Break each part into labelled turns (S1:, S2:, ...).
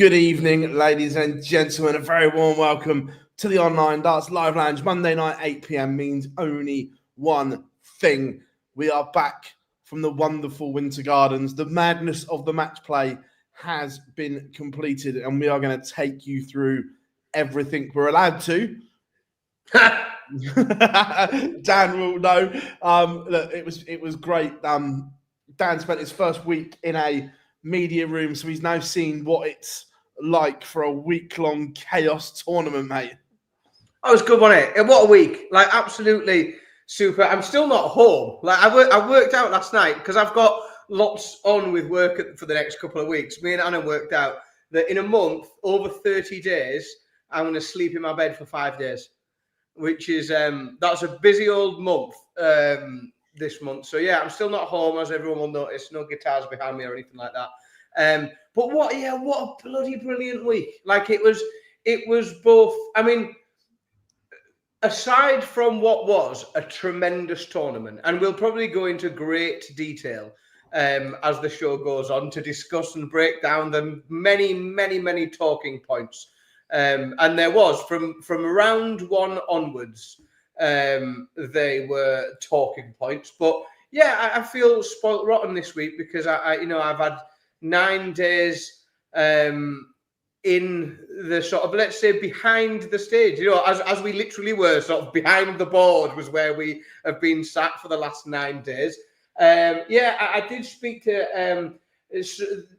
S1: Good evening, ladies and gentlemen. A very warm welcome to the Online Darts Live Lounge. Monday night, 8 p.m. means only one thing. We are back from the wonderful Winter Gardens. The madness of the match play has been completed, and we are going to take you through everything we're allowed to. Dan will know. Look, it was great. Dan spent his first week in a media room, so he's now seen what it's like for a week-long chaos tournament, mate.
S2: That was good, wasn't it? What a week. Like, absolutely super. I'm still not home. Like, I worked out last night because I've got lots on with work for the next couple of weeks. Me and Anna worked out that in a month, over 30 days, I'm going to sleep in my bed for 5 days, which is, that's a busy old month this month. So, yeah, I'm still not home, as everyone will notice. No guitars behind me or anything like that. But what a bloody brilliant week. Like, it was both, I mean, aside from what was a tremendous tournament, and we'll probably go into great detail as the show goes on to discuss and break down the many talking points. And there was, from round one onwards, they were talking points. But yeah, I feel spoilt rotten this week because I've had 9 days in the sort of, let's say, behind the stage, as we literally were sort of behind the board was where we have been sat for the last 9 days. I did speak to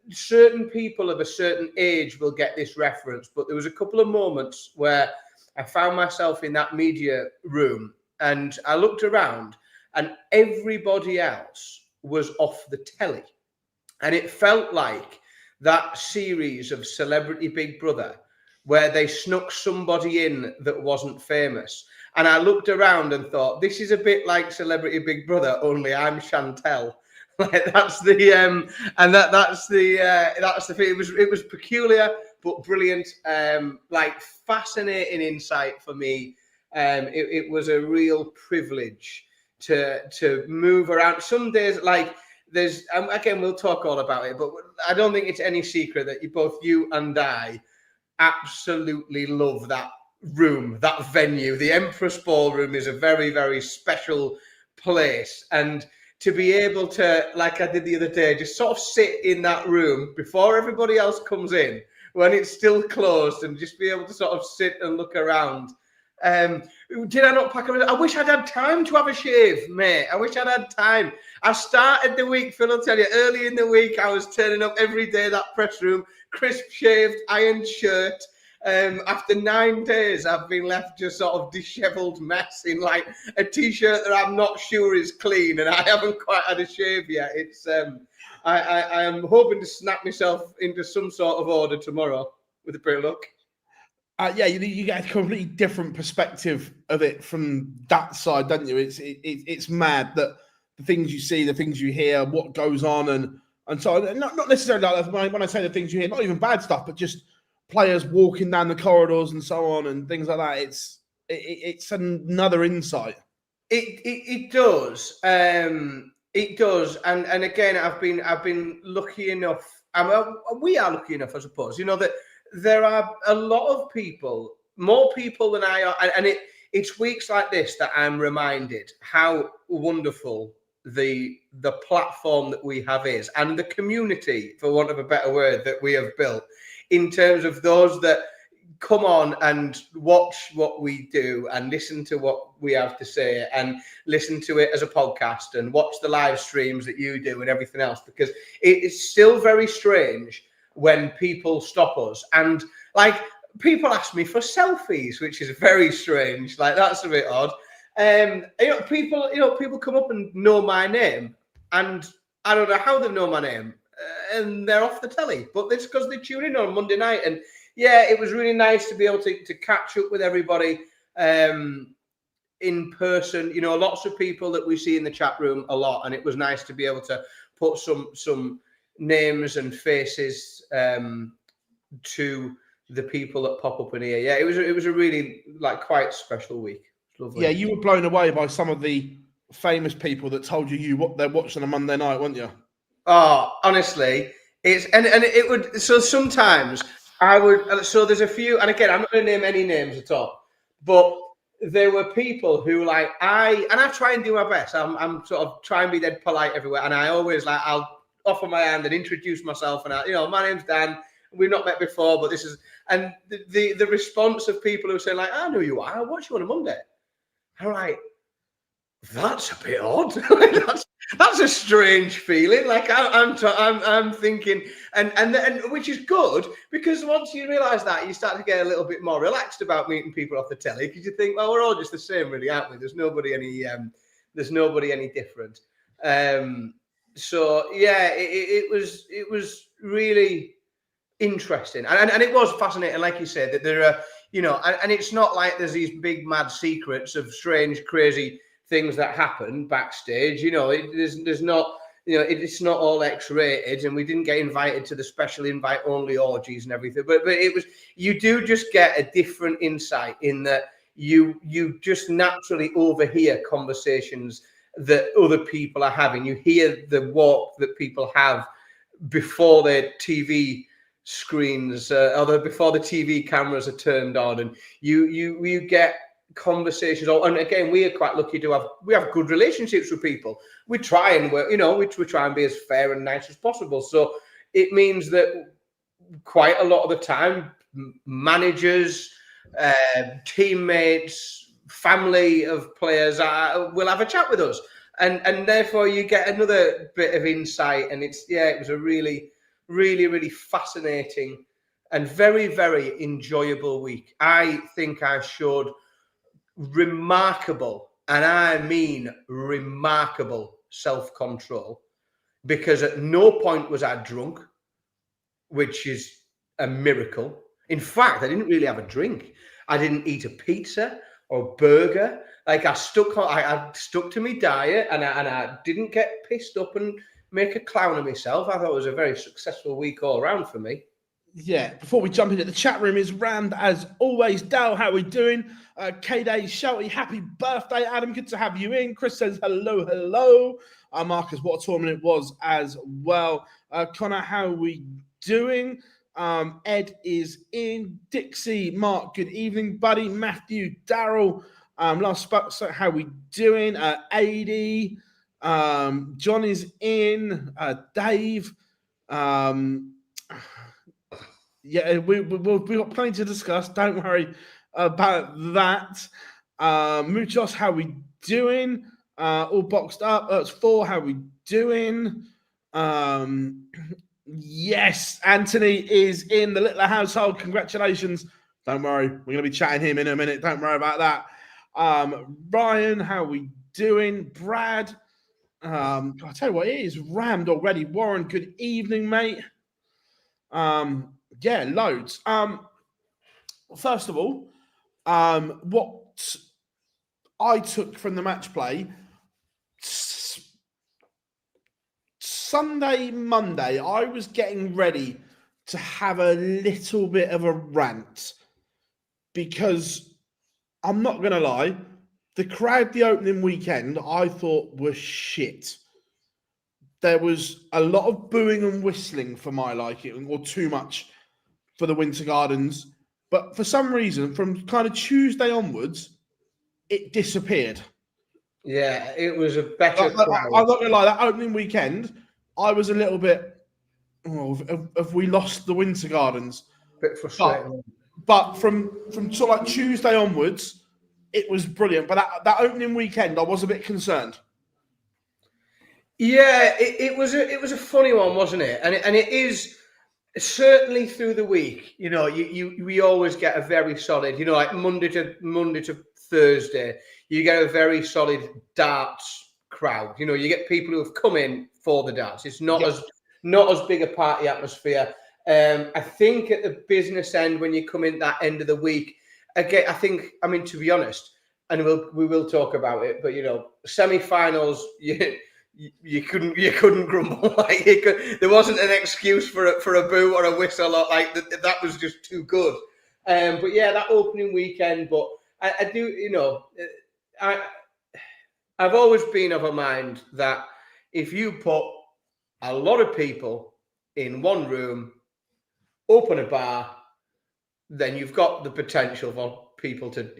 S2: certain people of a certain age will get this reference, but there was a couple of moments where I found myself in that media room and I looked around and everybody else was off the telly. And it felt like that series of Celebrity Big Brother where they snuck somebody in that wasn't famous. And I looked around and thought, this is a bit like Celebrity Big Brother, only I'm Chantel. Like, that's the thing. It was peculiar but brilliant. Like, fascinating insight for me. It was a real privilege to move around. Some days, like, there's again, we'll talk all about it, but I don't think it's any secret that both you and I absolutely love that room, that venue. The Empress Ballroom is a very, very special place, and to be able to, like I did the other day, just sort of sit in that room before everybody else comes in when it's still closed, and just be able to sort of sit and look around. Did I not pack a... I wish I'd had time to have a shave, mate. I wish I'd had time. I started the week, Phil, I'll tell you, early in the week, I was turning up every day, that press room, crisp shaved, ironed shirt. After 9 days, I've been left just sort of dishevelled mess in like a t-shirt that I'm not sure is clean, and I haven't quite had a shave yet. It's I am hoping to snap myself into some sort of order tomorrow with a bit of luck.
S1: You get a completely different perspective of it from that side, don't you? It's mad that the things you see, the things you hear, what goes on, and so on. Not necessarily like when I say the things you hear, not even bad stuff, but just players walking down the corridors and so on and things like that. It's another insight.
S2: It does. It does. And again, I've been lucky enough. We are lucky enough, I suppose. That there are a lot of people, more people than I are, and it's weeks like this that I'm reminded how wonderful the platform that we have is, and the community, for want of a better word, that we have built, in terms of those that come on and watch what we do and listen to what we have to say and listen to it as a podcast and watch the live streams that you do and everything else, because it is still very strange when people stop us and, like, people ask me for selfies, which is very strange. Like, that's a bit odd. People come up and know my name, and I don't know how they know my name, and they're off the telly, but it's because they tune in on Monday night. And yeah, it was really nice to be able to catch up with everybody in person. Lots of people that we see in the chat room a lot, and it was nice to be able to put some names and faces to the people that pop up in here. Yeah, it was a really, like, quite special week. Lovely.
S1: Yeah, you were blown away by some of the famous people that told you what they're watching on a Monday night, weren't you?
S2: Oh, honestly, it would. So sometimes I would. So there's a few, and again, I'm not going to name any names at all, but there were people who I try and do my best. I'm sort of trying to be dead polite everywhere, and I always I'll offer my hand and introduce myself, and my name's Dan. We've not met before, but this is, and the response of people who say I know who you are. I watch you on a Monday. I'm like, that's a bit odd. that's a strange feeling. I'm thinking, and which is good, because once you realise that, you start to get a little bit more relaxed about meeting people off the telly, because you think, well, we're all just the same, really, aren't we? There's nobody any different. So yeah, it was really interesting, and it was fascinating, like you said, that there are, and it's not like there's these big mad secrets of strange, crazy things that happen backstage. There's not, it's not all X-rated, and we didn't get invited to the special invite only orgies and everything. But it was, you do just get a different insight in that you just naturally overhear conversations that other people are having. You hear the walk that people have before their TV screens, or before the TV cameras are turned on, and you get conversations. And again, we are quite lucky to have good relationships with people. We try and work, we try and be as fair and nice as possible. So it means that quite a lot of the time, managers, teammates, family of players will have a chat with us, and therefore you get another bit of insight. And it was a really, really, really fascinating and very, very enjoyable week. I think I showed remarkable, and I mean remarkable, self-control, because at no point was I drunk, which is a miracle. In fact, I didn't really have a drink. I didn't eat a pizza or a burger. I stuck to my diet, and I didn't get pissed up and make a clown of myself. I thought it was a very successful week all around for me.
S1: Yeah, before we jump into the chat room, is rammed as always. Dal, how are we doing? K-Day, Shouty, happy birthday, Adam. Good to have you in. Chris says hello. Marcus, what a tournament it was as well. Connor, how are we doing? Ed is in. Dixie, Mark, good evening, buddy. Matthew, Daryl, last spot, so how are we doing? AD, John is in. Dave, yeah, we've got plenty to discuss. Don't worry about that. Muchos, how we doing? All boxed up. It's 4. How we doing? Yes, Anthony is in the Littler household. Congratulations. Don't worry, we're going to be chatting him in a minute. Don't worry about that. Ryan, how we doing? Brad, I'll tell you what, it is rammed already. Warren, good evening, mate. Yeah, loads. First of all, what I took from the match play, Sunday, Monday, I was getting ready to have a little bit of a rant, because I'm not going to lie, the crowd the opening weekend I thought was shit. There was a lot of booing and whistling for my liking, or too much for the Winter Gardens. But for some reason, from kind of Tuesday onwards, it disappeared.
S2: Yeah, it was a better crowd.
S1: I'm not going to lie, that opening weekend, I was a little bit, have we lost the Winter Gardens?
S2: A bit frustrating.
S1: But from sort of like Tuesday onwards, it was brilliant. But that opening weekend, I was a bit concerned.
S2: Yeah, it was a funny one, wasn't it? And it is certainly through the week. We always get a very solid, like Monday to Thursday, you get a very solid darts crowd. You get people who have come in for the darts. It's not as big a party atmosphere. I think at the business end, when you come in that end of the week, again, I mean, to be honest, and we will talk about it, but semi-finals, you couldn't grumble. There wasn't an excuse for a boo or a whistle, or that was just too good. But yeah, that opening weekend. But I do, I've always been of a mind that if you put a lot of people in one room, open a bar, then you've got the potential for people to,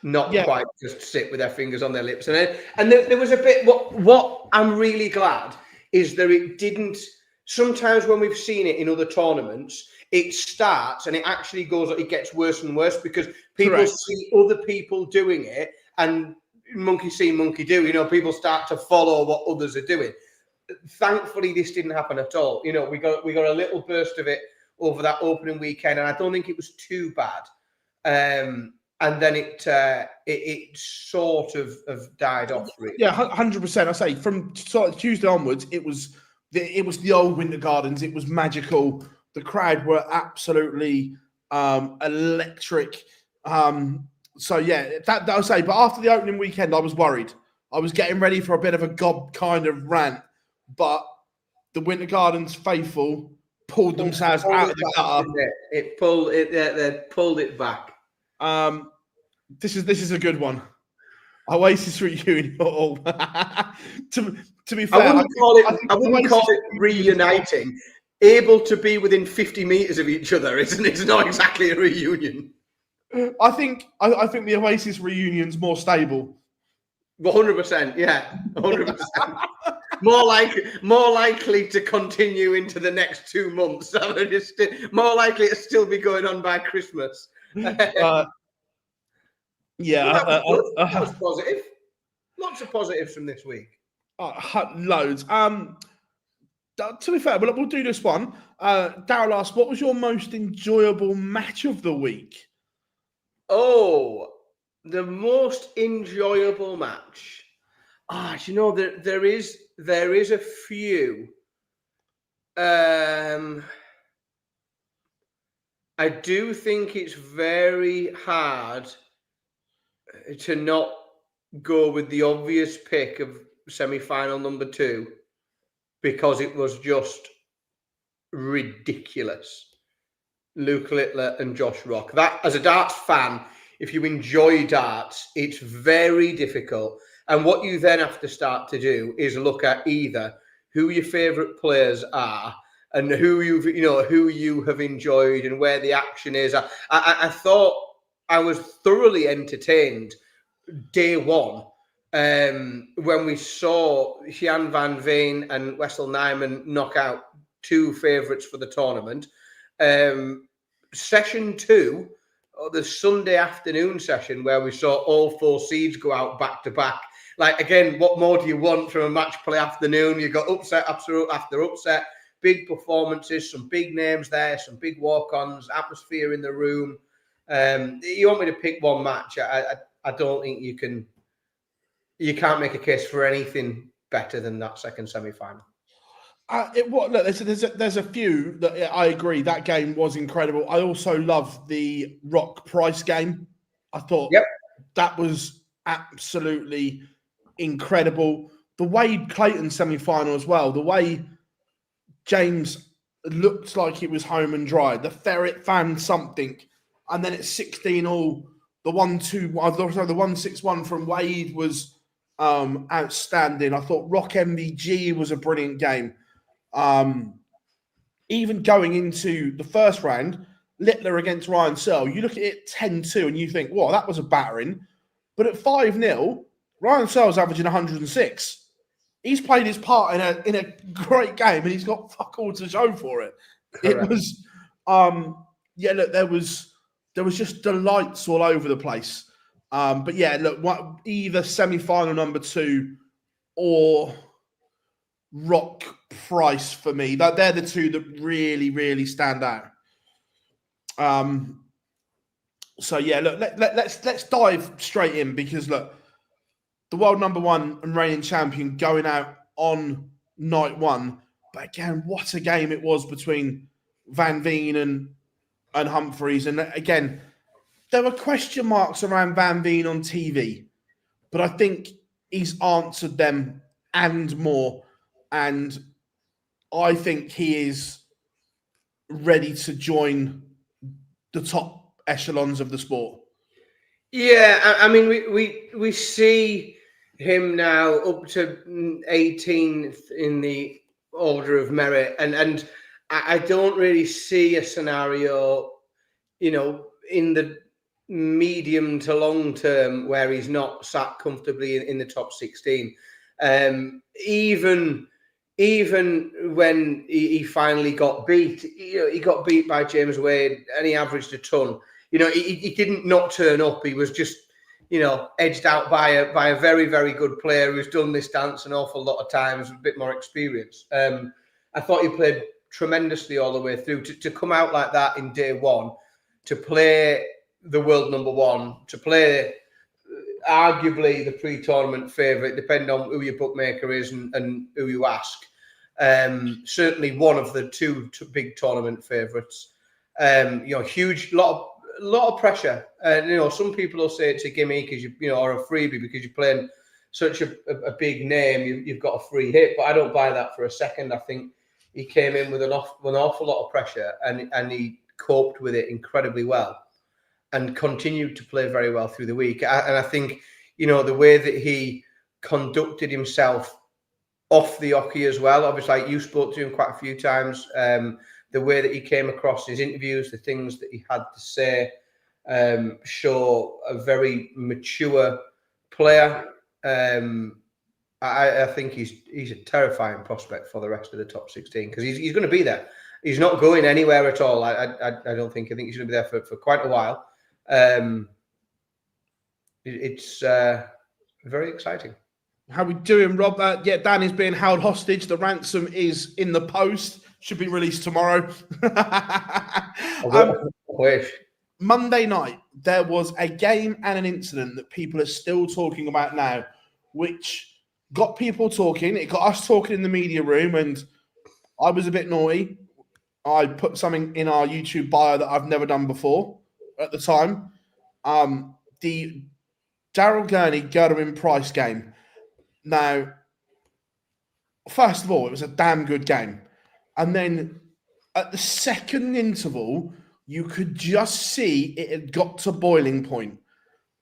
S2: not quite just sit with their fingers on their lips. And there was a bit. What I'm really glad is that it didn't. Sometimes when we've seen it in other tournaments, it starts and it actually goes. It gets worse and worse because people see other people doing it, and monkey see, monkey do. People start to follow what others are doing. Thankfully, this didn't happen at all. We got a little burst of it over that opening weekend, and I don't think it was too bad. And then it sort of died off. Really.
S1: Yeah, 100%. I say from sort of Tuesday onwards, it was the old Winter Gardens. It was magical. The crowd were absolutely electric. So yeah, that I'll say. But after the opening weekend, I was worried. I was getting ready for a bit of a gob kind of rant, but the Winter Gardens faithful pulled themselves out of the gutter.
S2: They pulled it back.
S1: This is a good one. Oasis reunion. To be fair,
S2: I wouldn't call it reuniting. Able to be within 50 meters of each other, isn't it? It's not exactly a reunion.
S1: I think the Oasis reunion's more stable.
S2: 100%, yeah, 100%. more likely to continue into the next 2 months. More likely to still be going on by Christmas. That was positive. Lots of positives from this week.
S1: Loads. To be fair, we'll do this one. Daryl asked, what was your most enjoyable match of the week?
S2: Oh, the most enjoyable match. There is a few. I do think it's very hard to not go with the obvious pick of semi-final number 2 because it was just ridiculous. Luke Littler and Josh Rock. That, as a darts fan, if you enjoy darts, it's very difficult. And what you then have to start to do is look at either who your favourite players are and who you have enjoyed and where the action is. I thought I was thoroughly entertained day one when we saw Jan van Veen and Wessel Nijman knock out 2 favourites for the tournament. Session 2, or the Sunday afternoon session, where we saw all 4 seeds go out back to back. Like, again, what more do you want from a match play afternoon? You got upset after upset, big performances, some big names there, some big walk-ons, atmosphere in the room. You want me to pick one match? I don't think you can. You can't make a case for anything better than that second semi-final.
S1: Look, there's a few that I agree. That game was incredible. I also love the Rock Price game. I thought that was absolutely incredible. The Wade Clayton semi-final as well. The way James looked like it was home and dry. The Ferret found something, and then it's 16-all. The 1-6-1 from Wade was outstanding. I thought Rock MVG was a brilliant game. Even going into the first round, Littler against Ryan Searle, you look at it 10-2 and you think, well, that was a battering. But at 5-0, Ryan Searle's averaging 106. He's played his part in a great game and he's got fuck all to show for it. Correct. It was, look, there was just delights all over the place. But yeah, look, either semi-final number 2 or Rock Price for me. They're the 2 that really, really stand out. So yeah, look, let's dive straight in because look, the world number 1 and reigning champion going out on night 1. But again, what a game it was between Van Veen and Humphreys. And again, there were question marks around Van Veen on TV, but I think he's answered them and more. And I think he is ready to join the top echelons of the sport.
S2: Yeah, I mean, we see him now up to 18th in the order of merit, and I don't really see a scenario in the medium to long term where he's not sat comfortably in the top 16. Even when he finally got beat, he got beat by James Wade and he averaged a ton. He didn't not turn up. He was just, edged out by a very, very good player who's done this dance an awful lot of times, with a bit more experience. I thought he played tremendously all the way through. To come out like that in day one, to play the world number one, to play arguably the pre-tournament favourite, depending on who your bookmaker is and who you ask. Certainly one of the two big tournament favourites. Huge lot of pressure. And some people will say it's a gimme because or a freebie because you're playing such a big name. You've got a free hit, but I don't buy that for a second. I think he came in with an awful lot of pressure and he coped with it incredibly well and continued to play very well through the week. And I think, the way that he conducted himself off the hockey as well, obviously, like you spoke to him quite a few times, the way that he came across his interviews, the things that he had to say, show a very mature player. I think he's a terrifying prospect for the rest of the top 16 because he's going to be there. He's not going anywhere at all. I don't think. I think he's going to be there for quite a while. It's very exciting.
S1: How we doing, Rob? Dan is being held hostage. The ransom is in the post. Should be released tomorrow. Monday night, there was a game and an incident that people are still talking about now, which got people talking. It got us talking in the media room, and I was a bit naughty. I put something in our YouTube bio that I've never done before at the time. The Daryl Gurney Gerwin Price game. Now, first of all, it was a damn good game. And then at the second interval, you could just see it had got to boiling point.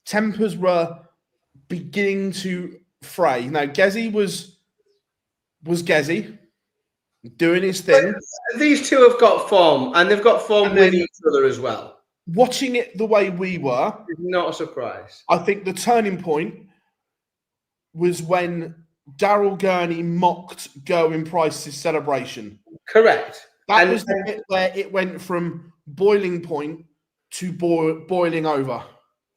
S1: Tempers were beginning to fray. Now, Gezi was Gezi, doing his thing.
S2: But these two have got form, and they've got form with each other as well.
S1: Watching it the way we were,
S2: it's not a surprise.
S1: I think the turning point was when Daryl Gurney mocked Gerwin Price's celebration.
S2: Correct.
S1: That was the bit where it went from boiling point to boiling over.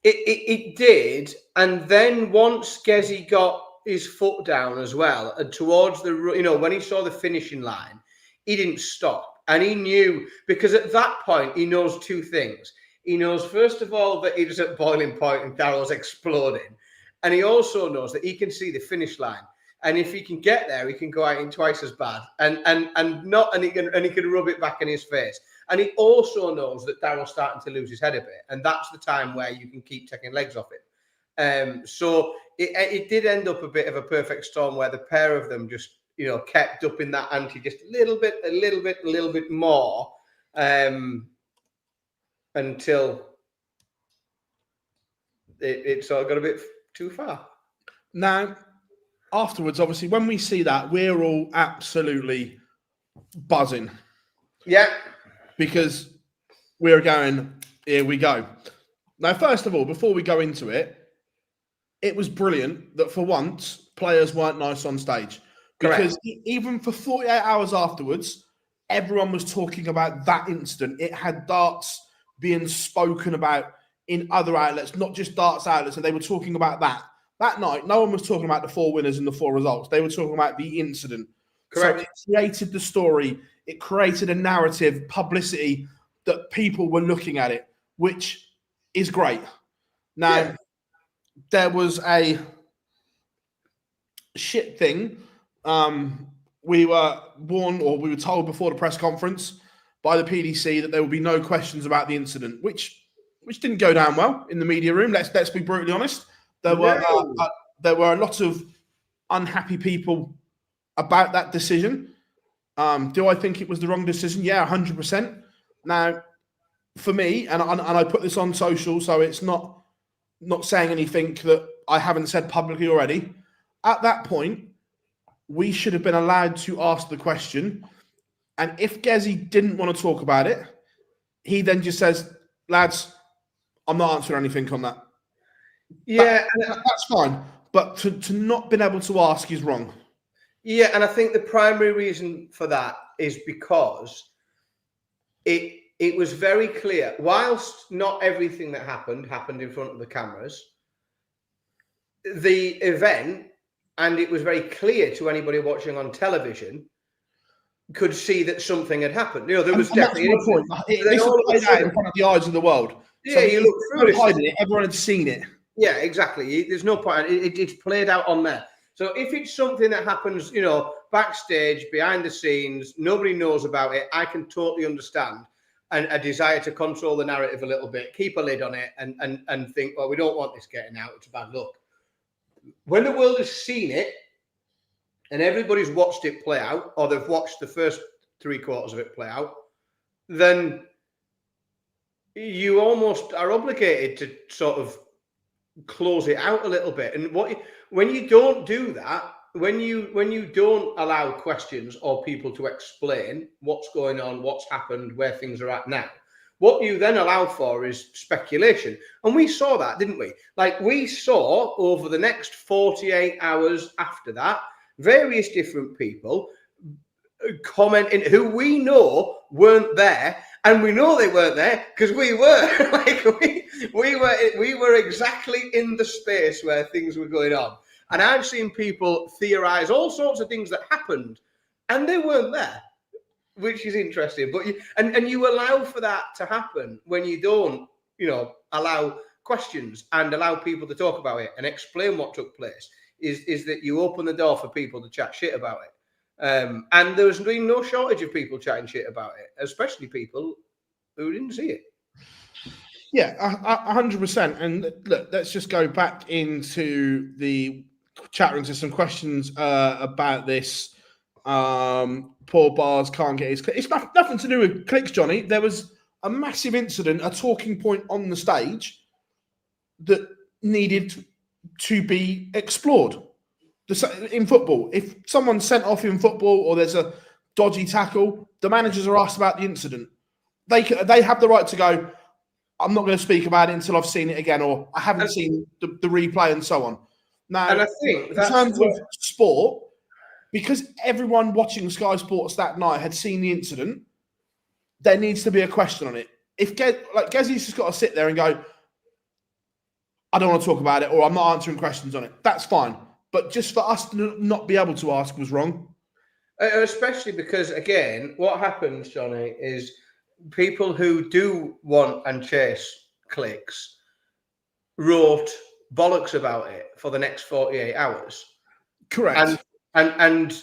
S2: It did, and then once Gezi got his foot down as well, and towards the, when he saw the finishing line, he didn't stop. And he knew, because at that point, he knows two things. He knows, first of all, that he was at boiling point and Daryl's exploding. And he also knows that he can see the finish line. And if he can get there, he can go out in twice as bad. And he can rub it back in his face. And he also knows that Daryl's starting to lose his head a bit. And that's the time where you can keep taking legs off it. So it did end up a bit of a perfect storm where the pair of them just, kept up in that ante just a little bit more until it sort of got a bit too far.
S1: Now, afterwards, obviously, when we see that, we're all absolutely buzzing.
S2: Yeah.
S1: Because we're going, here we go. Now, first of all, before we go into it, it was brilliant that for once, players weren't nice on stage. Because even for 48 hours afterwards, everyone was talking about that incident. It had darts being spoken about in other outlets, not just darts outlets, and they were talking about that. That night, no one was talking about the 4 winners and the 4 results. They were talking about the incident.
S2: Correct.
S1: So it created the story. It created a narrative, publicity, that people were looking at it, which is great. Now, there was a shit thing. We were warned, or we were told before the press conference by the PDC that there would be no questions about the incident, which didn't go down well in the media room. Let's be brutally honest. There were a lot of unhappy people about that decision. Do I think it was the wrong decision? Yeah, 100%. Now, for me, and I put this on social, so it's not saying anything that I haven't said publicly already. At that point, we should have been allowed to ask the question. And if Gezi didn't want to talk about it, he then just says, lads, I'm not answering anything on that.
S2: Yeah,
S1: that's fine. But to not been able to ask is wrong.
S2: Yeah, and I think the primary reason for that is because it was very clear, whilst not everything that happened in front of the cameras, the event, and it was very clear to anybody watching on television, could see that something had happened. There was definitely
S1: that's my point. This was played out in front of the eyes of the world.
S2: Yeah, you look through
S1: hiding it. Everyone had seen it.
S2: Yeah, exactly. There's no point. It's played out on there. So if it's something that happens, backstage, behind the scenes, nobody knows about it, I can totally understand a desire to control the narrative a little bit, keep a lid on it, and think, well, we don't want this getting out. It's a bad look. When the world has seen it and everybody's watched it play out, or they've watched the first 3/4 of it play out, then you almost are obligated to sort of close it out a little bit. And when you don't do that, when you don't allow questions or people to explain what's going on, what's happened, where things are at now, what you then allow for is speculation. And we saw that, didn't we? Like, we saw over the next 48 hours after that, various different people commenting who we know weren't there, and we know they weren't there because we were. Like, we were exactly in the space where things were going on. And I've seen people theorize all sorts of things that happened, and they weren't there, which is interesting. But you allow for that to happen when you don't, allow questions and allow people to talk about it and explain what took place. Is that you open the door for people to chat shit about it. And there's been no shortage of people chatting shit about it, especially people who didn't see it.
S1: Yeah, 100%. And look, let's just go back into the chat room to some questions about this. Paul Bars can't get his clicks. It's nothing to do with clicks, Johnny. There was a massive incident, a talking point on the stage that needed to be explored. In football, if someone's sent off in football or there's a dodgy tackle, the managers are asked about the incident. They have the right to go, I'm not going to speak about it until I've seen it again, or I haven't seen the replay and so on. Now,
S2: and I think
S1: in terms of sport, because everyone watching Sky Sports that night had seen the incident, there needs to be a question on it. If Gezzy's just got to sit there and go, I don't want to talk about it, or I'm not answering questions on it, that's fine. But just for us to not be able to ask was wrong.
S2: Especially because, again, what happens, Johnny, is people who do want and chase clicks wrote bollocks about it for the next 48 hours.
S1: Correct.
S2: And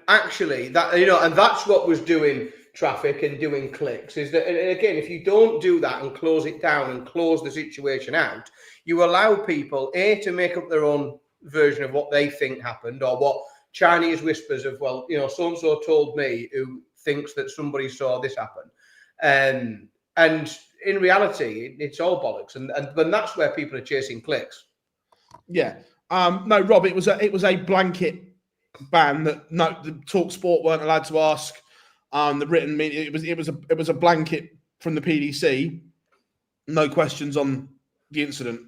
S2: actually, that, and that's what was doing traffic and doing clicks, is that, and again, if you don't do that and close it down and close the situation out, you allow people to make up their own version of what they think happened, or what Chinese whispers of, well, so and so told me, who thinks that somebody saw this happen, and in reality, it's all bollocks, and that's where people are chasing clicks.
S1: Yeah. No, Rob, it was a blanket ban that the Talk Sport weren't allowed to ask. The written media, it was a blanket from the PDC, no questions on the incident.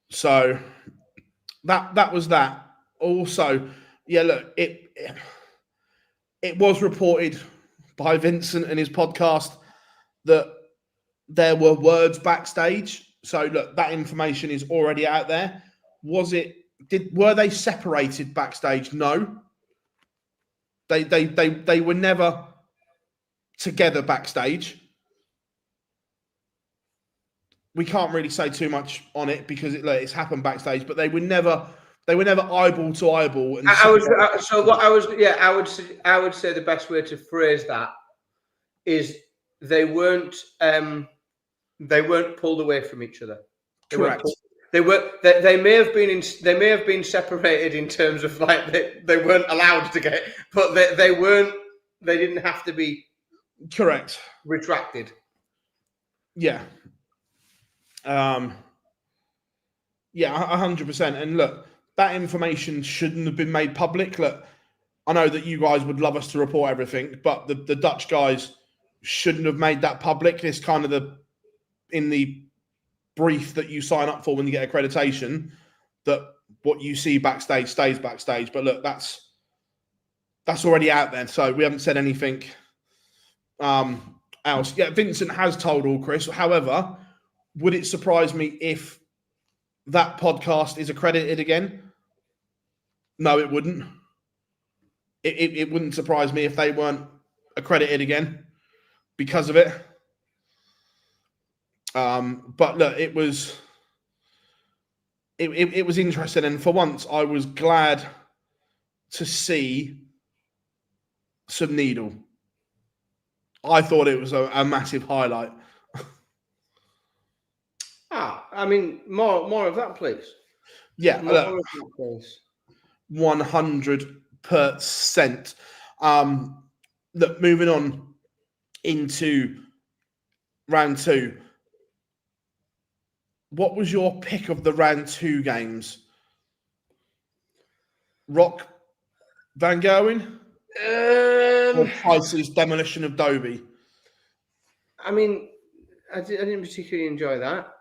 S1: So that was that. Also, yeah, look, it was reported by Vincent in his podcast that there were words backstage. So look, that information is already out there. Were they separated backstage? No. They were never together backstage. We can't really say too much on it because it's happened backstage, but they were never eyeball to eyeball. And
S2: I would say the best way to phrase that is they weren't pulled away from each other.
S1: Correct.
S2: They may have been separated in terms of, like, they weren't allowed to get, but they didn't have to be
S1: correct
S2: retracted.
S1: Yeah. 100%. And look, that information shouldn't have been made public. Look, I know that you guys would love us to report everything, but the Dutch guys shouldn't have made that public. It's kind of in the brief that you sign up for when you get accreditation, that what you see backstage stays backstage. But look, that's already out there, so we haven't said anything else. Yeah, Vincent has told all Chris. However, would it surprise me if that podcast is accredited again? No, it wouldn't. It wouldn't surprise me if they weren't accredited again because of it. But look, it was interesting, and for once, I was glad to see some Needle. I thought it was a massive highlight.
S2: I mean, more of that, please.
S1: Yeah,
S2: more of that, please.
S1: 100%. Look, moving on into round 2. What was your pick of the round 2 games? Rock Van Gerwen? Or Price's demolition of Dobie?
S2: I mean, I didn't particularly enjoy that.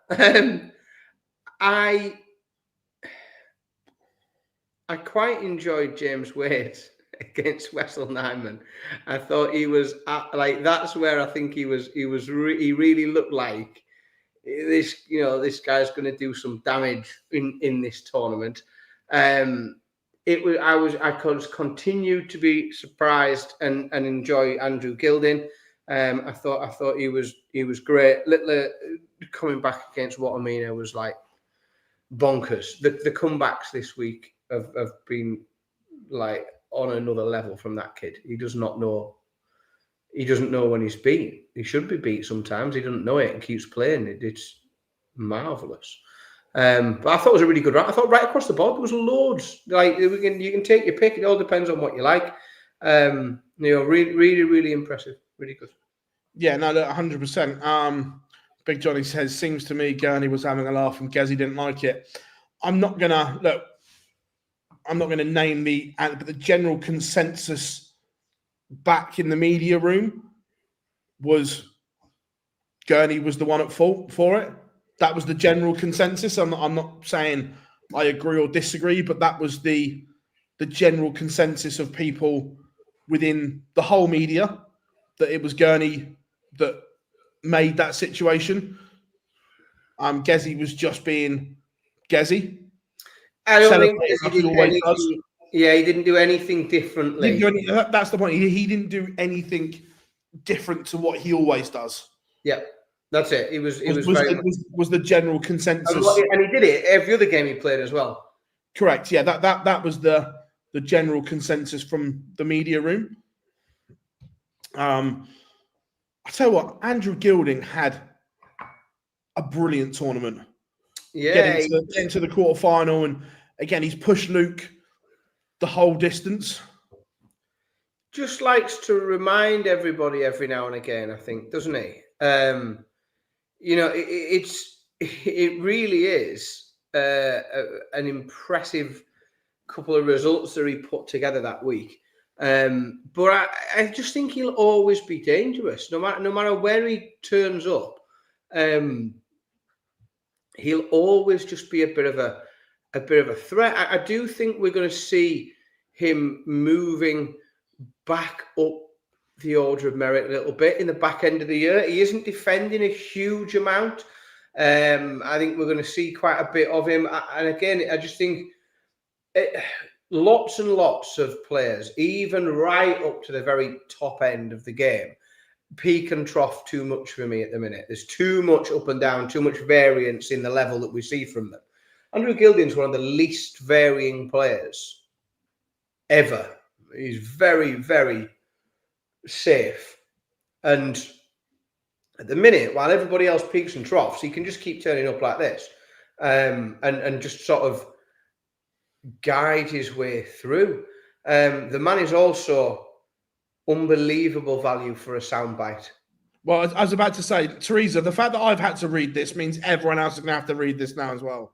S2: I quite enjoyed James Wade against Wessel Nyman. I thought he was that's where I think he really looked like this. You know, this guy's going to do some damage in this tournament. I continued to be surprised and enjoy Andrew Gilding. I thought he was great. Coming back against Watamina was like bonkers. The comebacks this week have been like on another level from that kid. He does not know. He doesn't know when he's beat. He should be beat sometimes. He doesn't know it and keeps playing. It's marvelous. But I thought it was a really good round. I thought right across the board there was loads. Like you can take your pick. It all depends on what you like. Really, really impressive. Really good.
S1: Yeah, no, 100%. Big Johnny says, seems to me Gurney was having a laugh and Gezi didn't like it. I'm not gonna name but the general consensus back in the media room was Gurney was the one at fault for it. That was the general consensus. I'm not saying I agree or disagree, but that was the general consensus of people within the whole media, that it was Gurney that made that situation. Gezi was just being Gezi.
S2: I don't think he did anything. Yeah, he didn't do anything differently.
S1: That's the point. He didn't do anything different to what he always does.
S2: Yeah, that's it. It was
S1: the general consensus,
S2: and he did it every other game he played as well.
S1: Correct. Yeah, that was the general consensus from the media room. I tell you what, Andrew Gilding had a brilliant tournament.
S2: Yeah,
S1: getting to the quarterfinal, and again he's pushed Luke the whole distance.
S2: Just likes to remind everybody every now and again, I think, doesn't he? It really is an impressive couple of results that he put together that week. But I just think he'll always be dangerous, no matter where he turns up. He'll always just be a bit of a threat. I do think we're going to see him moving back up the order of merit a little bit in the back end of the year. He isn't defending a huge amount. I think we're going to see quite a bit of him. And again, I just think lots and lots of players, even right up to the very top end of the game, peak and trough too much for me at the minute. There's too much up and down, too much variance in the level that we see from them. Andrew Gilding's one of the least varying players ever. He's very, very safe. And at the minute, while everybody else peaks and troughs, he can just keep turning up like this and just sort of guide his way through. The man is also unbelievable value for a soundbite.
S1: Well, I was about to say, Teresa, the fact that I've had to read this means everyone else is going to have to read this now as well.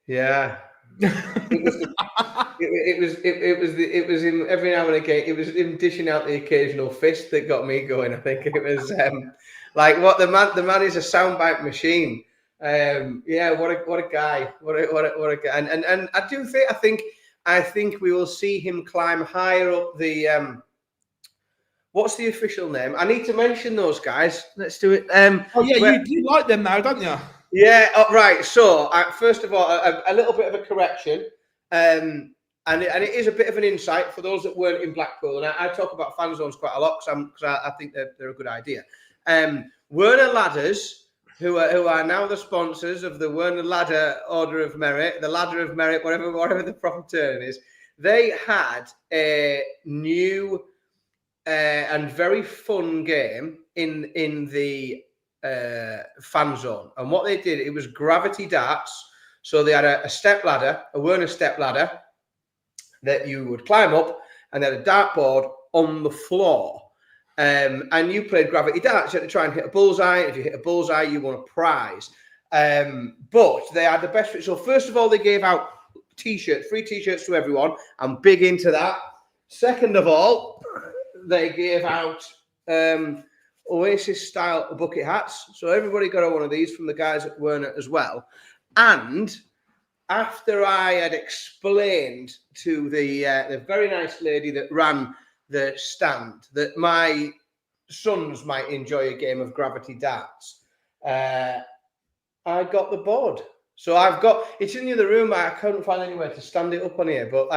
S2: Yeah. It was him every now and again. It was him dishing out the occasional fist that got me going. I think it was like what the man is a soundbite machine. Yeah, what a guy. What a guy. And I think we will see him climb higher up the what's the official name? I need to mention those guys. Let's do it.
S1: Oh yeah, you like them now, don't you?
S2: Yeah, right. So, first of all, a little bit of a correction, and it is a bit of an insight for those that weren't in Blackpool. And I talk about fan zones quite a lot because I think they're a good idea. Werner Ladders, who are now the sponsors of the Werner Ladder Order of Merit, the Ladder of Merit, whatever the proper term is, they had a new and very fun game in the fan zone. And what they did, it was gravity darts. So they had a step ladder, a Werner step ladder that you would climb up, and they had a dartboard on the floor. And you played gravity darts. You had to try and hit a bullseye. If you hit a bullseye, you won a prize. But they had the best. So first of all, they gave out t-shirts, free t-shirts to everyone. I'm big into that. Second of all, they gave out Oasis style bucket hats. So everybody got one of these from the guys at Werner as well. And after I had explained to the very nice lady that ran the stand that my sons might enjoy a game of gravity darts, I got the board. So it's in the other room. I couldn't find anywhere to stand it up on here. But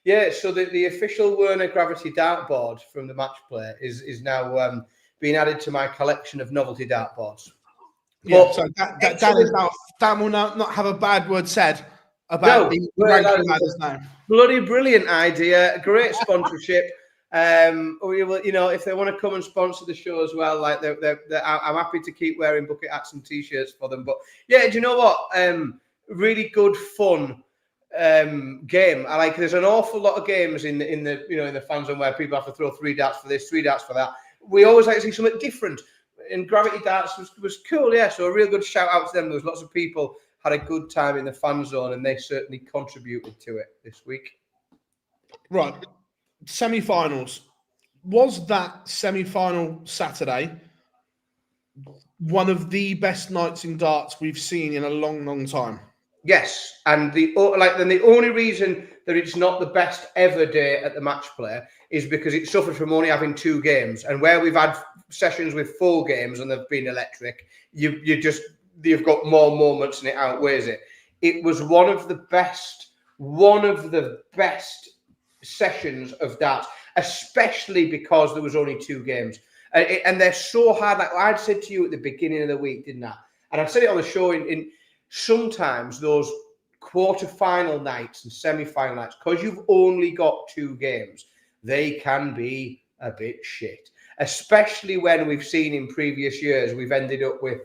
S2: yeah, so the official Werner gravity dartboard from the Matchplay is now being added to my collection of novelty dartboards.
S1: Yeah, so Dan will not have a bad word said about the ranking ladders now.
S2: Bloody brilliant idea, great sponsorship. If they want to come and sponsor the show as well, like I'm happy to keep wearing bucket hats and t-shirts for them. But yeah, do you know what? Really good fun game. There's an awful lot of games in the fan zone where people have to throw 3 darts for this, 3 darts for that. We always like to see something different. And gravity darts was cool, yeah. So a real good shout out to them. There was lots of people had a good time in the fan zone, and they certainly contributed to it this week.
S1: Right. Semi-finals. Was that semi-final Saturday one of the best nights in darts we've seen in a long, long time?
S2: Yes, and the only reason that it's not the best ever day at the Matchplay is because it suffered from only having 2 games, and where we've had sessions with 4 games and they've been electric, you've got more moments and it outweighs it. It was one of the best sessions of darts, especially because there was only 2 games, and they're so hard. Like I'd said to you at the beginning of the week, didn't I? And I said it on the show. In sometimes those quarter-final nights and semi-final nights, because you've only got 2 games, they can be a bit shit. Especially when we've seen in previous years, we've ended up with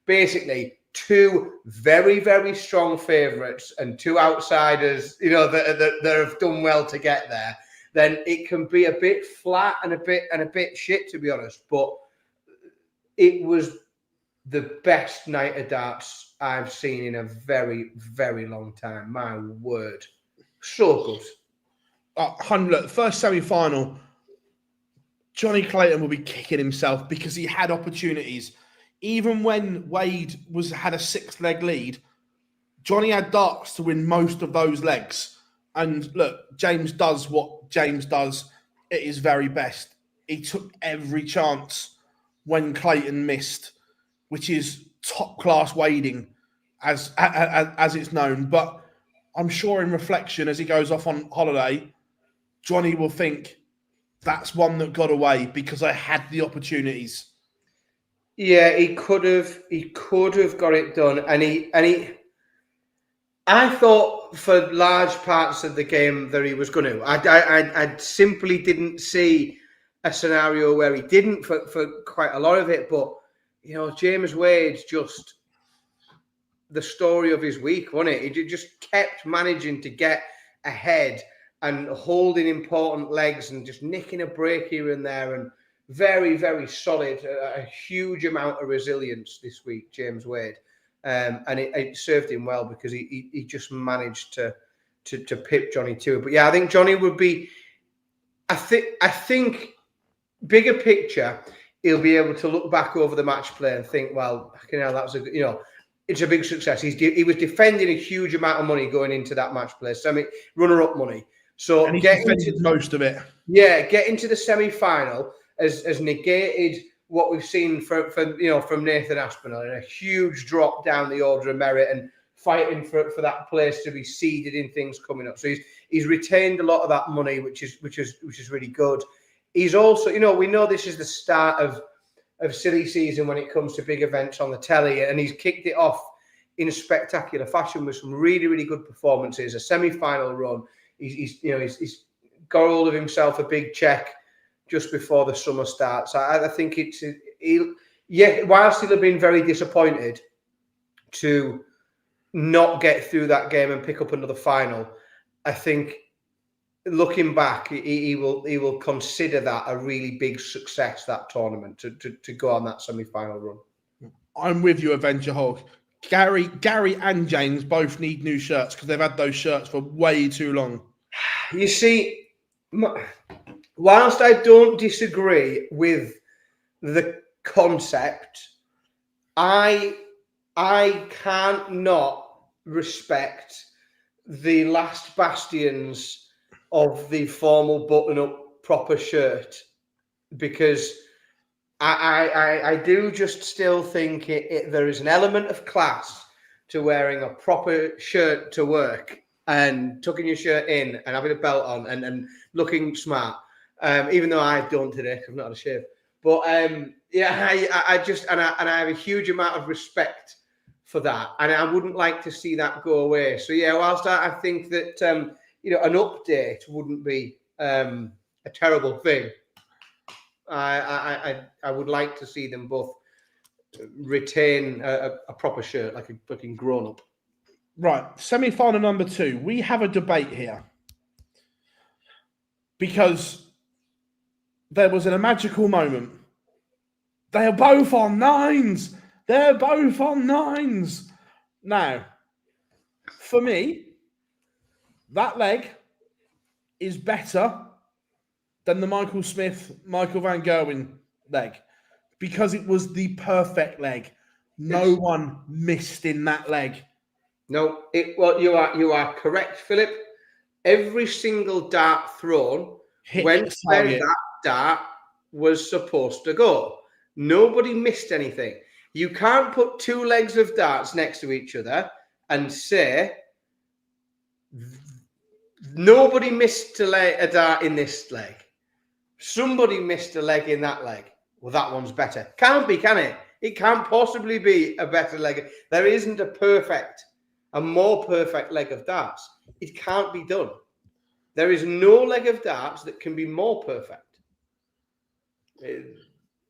S2: basically 2 very, very strong favourites and 2 outsiders, that have done well to get there. Then it can be a bit flat and a bit shit, to be honest. But it was the best night of darts I've seen in a very, very long time. My word, so good.
S1: 100. First semi-final, Johnny Clayton will be kicking himself because he had opportunities. Even when Wade had a 6-leg lead, Johnny had darts to win most of those legs. And look, James does what James does at his very best. He took every chance when Clayton missed, which is top-class wading, as it's known. But I'm sure in reflection, as he goes off on holiday, Johnny will think, that's one that got away because I had the opportunities.
S2: Yeah, he could have got it done, and he. I thought for large parts of the game that he was going to. I simply didn't see a scenario where he didn't for quite a lot of it. But James Wade's just the story of his week, wasn't it? He just kept managing to get ahead and holding important legs and just nicking a break here and there, and very, very solid. A huge amount of resilience this week, James Wade. And it served him well because he just managed to to pip Johnny to it. But yeah, I think Johnny would be. I think bigger picture, he'll be able to look back over the match play and think, well, that was it's a big success. He was defending a huge amount of money going into that match play, runner-up money. So
S1: and he defended most of it.
S2: Yeah, getting to the semi-final has negated what we've seen from Nathan Aspinall, and a huge drop down the order of merit and fighting for that place to be seeded in things coming up. So he's retained a lot of that money, which is really good. He's also, we know this is the start of silly season when it comes to big events on the telly, and he's kicked it off in a spectacular fashion with some really, really good performances, a semi-final run. He's got hold of himself a big check just before the summer starts. I think whilst he'll have been very disappointed to not get through that game and pick up another final, I think looking back, he will consider that a really big success, that tournament, to go on that semi-final run.
S1: I'm with you, Avenger Hulk. Gary and James both need new shirts because they've had those shirts for way too long.
S2: You see, whilst I don't disagree with the concept, I can't not respect the last bastions of the formal button-up proper shirt, because I do just still think there is an element of class to wearing a proper shirt to work and tucking your shirt in and having a belt on and looking smart. Even though I don't today, I've not had a shave. But I have a huge amount of respect for that, and I wouldn't like to see that go away. So yeah, whilst I think that an update wouldn't be a terrible thing, I would like to see them both retain a proper shirt, like a fucking grown up.
S1: Right, semi-final number 2. We have a debate here because there was a magical moment. They are both on 9s. They're both on 9s. Now, for me, that leg is better than the Michael Smith, Michael Van Gerwen leg, because it was the perfect leg. No one missed in that leg.
S2: No, you are correct, Philip. Every single dart thrown went where that dart was supposed to go. Nobody missed anything. You can't put 2 legs of darts next to each other and say nobody missed a dart in this leg. Somebody missed a leg in that leg. Well, that one's better. Can't be, can it? It can't possibly be a better leg. There isn't a more perfect leg of darts. It can't be done. There is no leg of darts that can be more perfect. It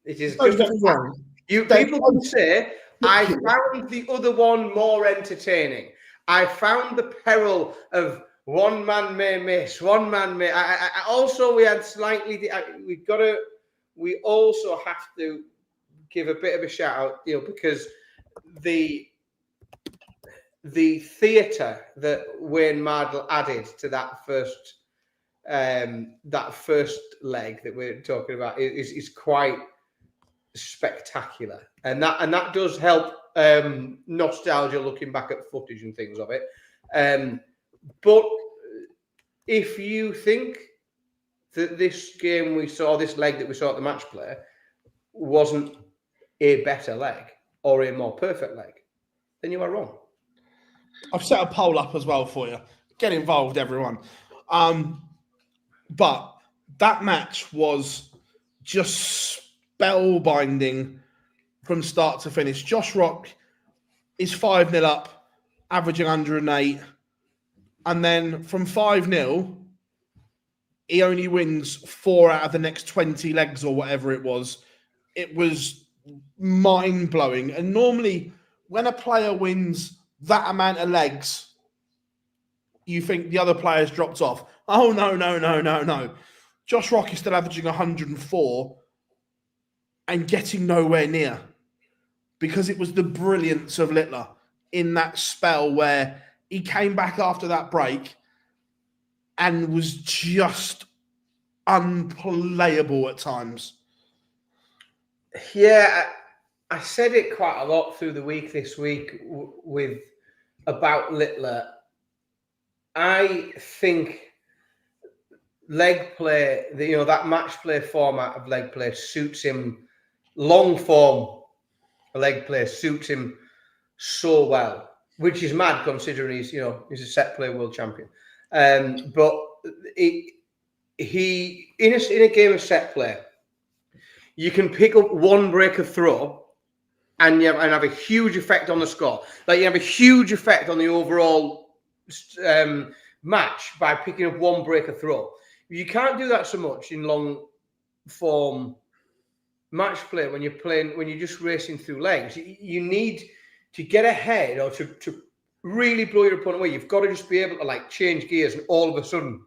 S2: is just a fact. People can say, I found the other one more entertaining. I found the peril of one man may miss, one man may. We also have to give a bit of a shout out, because the theatre that Wayne Mardle added to that first leg that we're talking about is quite spectacular, and that does help nostalgia looking back at footage and things of it. But if you think that this leg that we saw at the match play wasn't a better leg or a more perfect leg, then you are wrong.
S1: I've set a poll up as well for you. Get involved, everyone. But that match was just spellbinding from start to finish. Josh Rock is 5-0 up, averaging 108. And then from 5-0, he only wins 4 out of the next 20 legs or whatever it was. It was mind-blowing. And normally, when a player wins that amount of legs, you think the other players dropped off. Oh, no. Josh Rock is still averaging 104 and getting nowhere near, because it was the brilliance of Littler in that spell where he came back after that break and was just unplayable at times.
S2: Yeah, I said it quite a lot through the week this week about Littler. I think leg play, that match play format of leg play suits him. Long form leg play suits him so well, which is mad considering he's a set play world champion. But he in a game of set play, you can pick up one break of throw and have a huge effect on the score. Like you have a huge effect on the overall match by picking up one break of throw. You can't do that so much in long form match play when you're just racing through legs. You need to get ahead or to really blow your opponent away. You've got to just be able to change gears and all of a sudden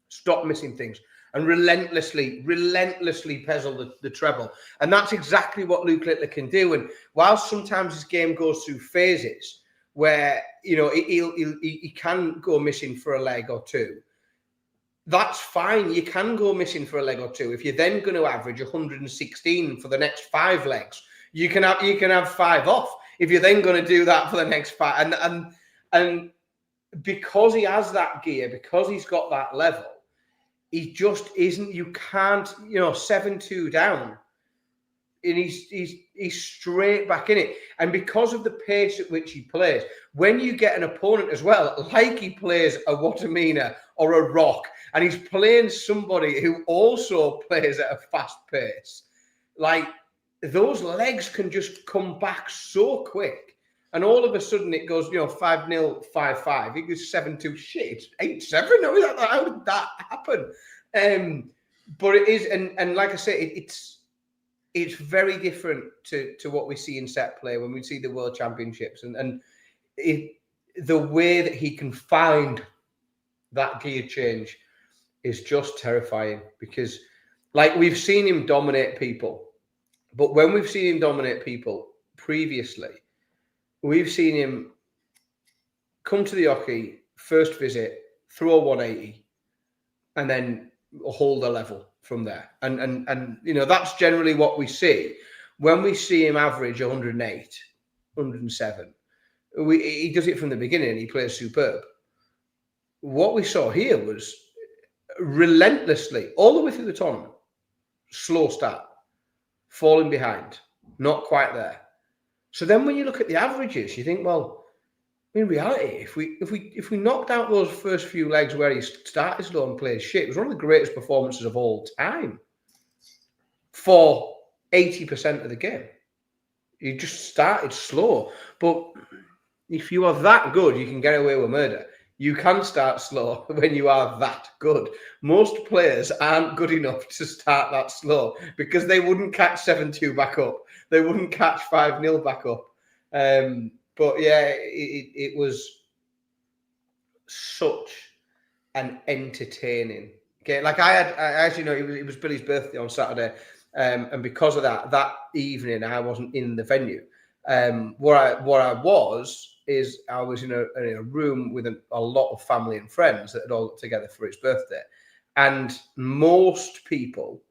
S2: stop missing things and relentlessly pezzle the treble. And that's exactly what Luke Littler can do. And whilst sometimes his game goes through phases where, he can go missing for a leg or two, that's fine. You can go missing for a leg or two. If you're then going to average 116 for the next 5 legs, you can have 5 off. If you're then going to do that for the next 5, and because he has that gear, because he's got that level, he just isn't. You can't, 7-2 down, and he's straight back in it. And because of the pace at which he plays, when you get an opponent as well, like he plays a Watamina or a Rock, and he's playing somebody who also plays at a fast pace, those legs can just come back so quick. And all of a sudden it goes, 5-0, 5-5. It goes 7-2. Shit, 8-7. How did that happen? But it is, and like I say, it's very different to what we see in set play when we see the World Championships, and the way that he can find that gear change is just terrifying, because we've seen him dominate people, but when we've seen him dominate people previously, we've seen him come to the hockey, first visit, throw a 180, and then hold a level from there. And that's generally what we see. When we see him average 108, 107, he does it from the beginning and he plays superb. What we saw here was relentlessly, all the way through the tournament, slow start, falling behind, not quite there. So then when you look at the averages, you think, well, in reality, if we knocked out those first few legs where he started slow and played shit, it was one of the greatest performances of all time for 80% of the game. He just started slow. But if you are that good, you can get away with murder. You can start slow when you are that good. Most players aren't good enough to start that slow because they wouldn't catch 7-2 back up. They wouldn't catch 5-0 back up. But yeah, it was such an entertaining game. It was Billy's birthday on Saturday. And because of that evening, I wasn't in the venue. What I was in a room with a lot of family and friends that had all got together for his birthday. And most people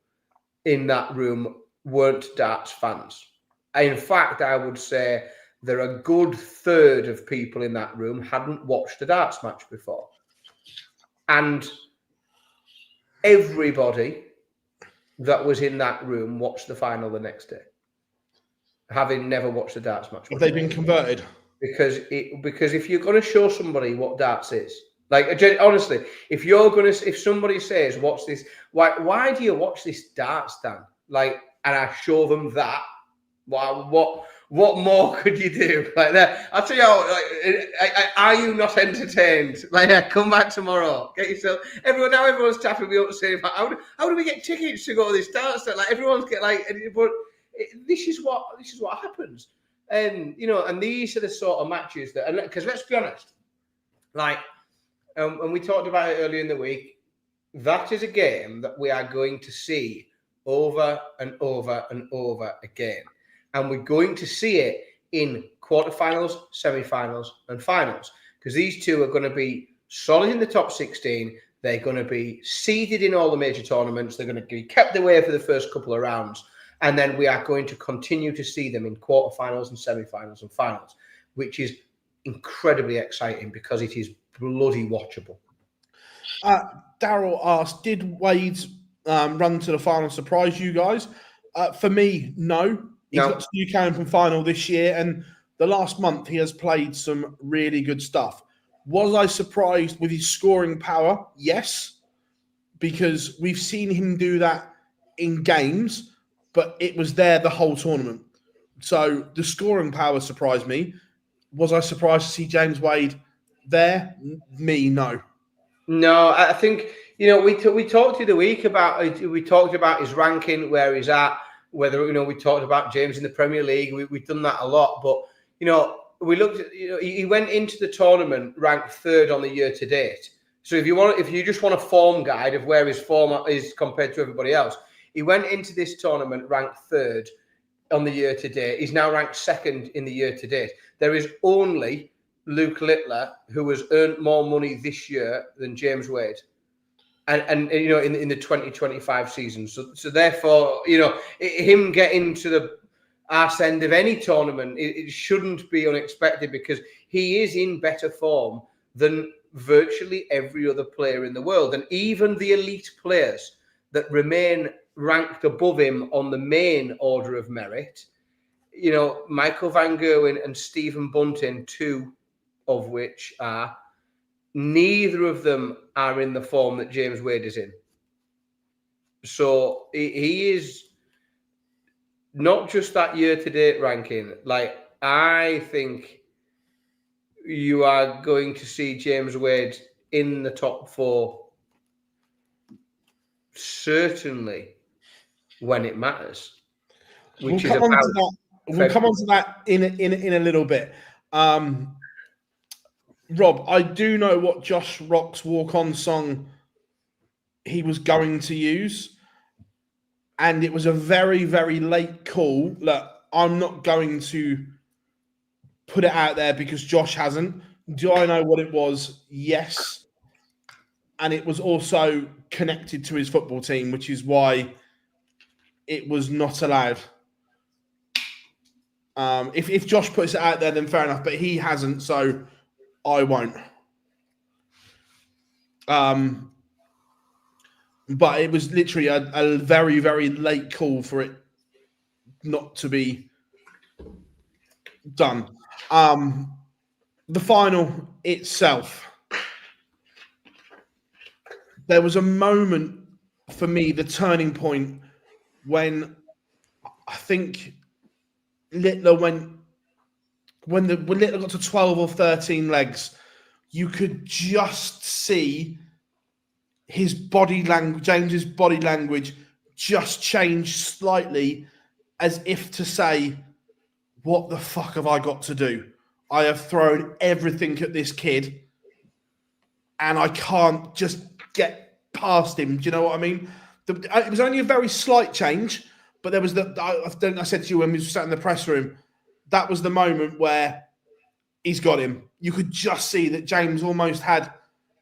S2: in that room weren't darts fans. In fact, I would say there are a good third of people in that room hadn't watched a darts match before. And everybody that was in that room watched the final the next day, having never watched a darts match before.
S1: Have they been converted?
S2: Because if you're going to show somebody what darts is, honestly, if somebody says, watch this, why do you watch this darts, Dan? And I show them that, what more could you do? I'll tell you how, are you not entertained? Come back tomorrow. Get yourself, everyone's tapping me up saying, how do we get tickets to go to this darts? Everyone's but this is what happens. And these are the sort of matches that, because let's be honest, and we talked about it earlier in the week, that is a game that we are going to see over and over and over again. And we're going to see it in quarterfinals, semi-finals, and finals, because these two are going to be solid in the top 16. They're going to be seeded in all the major tournaments. They're going to be kept away for the first couple of rounds. And then we are going to continue to see them in quarterfinals and semi-finals and finals, which is incredibly exciting because it is bloody watchable.
S1: Daryl asked, did Wade's run to the final surprise you guys? For me, no. He's got to the UK Open final this year, and the last month he has played some really good stuff. Was I surprised with his scoring power? Yes, because we've seen him do that in games, but it was there the whole tournament. So the scoring power surprised me. Was I surprised to see James Wade there? Me, no.
S2: No, I think, we talked the week about his ranking, where he's at, whether, we talked about James in the Premier League. We've done that a lot, but, we looked at, he went into the tournament ranked 3rd on the year to date. So if you just want a form guide of where his form is compared to everybody else, he went into this tournament ranked 3rd on the year to date. He's now ranked 2nd in the year to date. There is only Luke Littler who has earned more money this year than James Wade, and in the 2025 season. So therefore, him getting to the arse end of any tournament, it shouldn't be unexpected, because he is in better form than virtually every other player in the world. And even the elite players that remain ranked above him on the main order of merit, Michael van Gerwen and Stephen Bunting, 2 of which neither of them are in the form that James Wade is in. So he is not just that year-to-date ranking. I think you are going to see James Wade in the top 4, certainly when it matters.
S1: We'll come on to that in a little bit. Rob, I do know what Josh Rock's walk-on song he was going to use, and it was a very, very late call. Look, I'm not going to put it out there because Josh hasn't. Do I know what it was? Yes. And it was also connected to his football team, which is why it was not allowed. If Josh puts it out there, then fair enough, but he hasn't, so I won't. But it was literally a very, very late call for it not to be done. The final itself, there was a moment for me, the turning point, when I think Littler when Littler got to 12 or 13 legs, you could just see his body language, James's body language, just change slightly, as if to say, what the fuck have I got to do? I have thrown everything at this kid and I can't just get past him. Do you know what I mean? It was only a very slight change, but there was I said to you when we sat in the press room, that was the moment where he's got him. You could just see that James almost had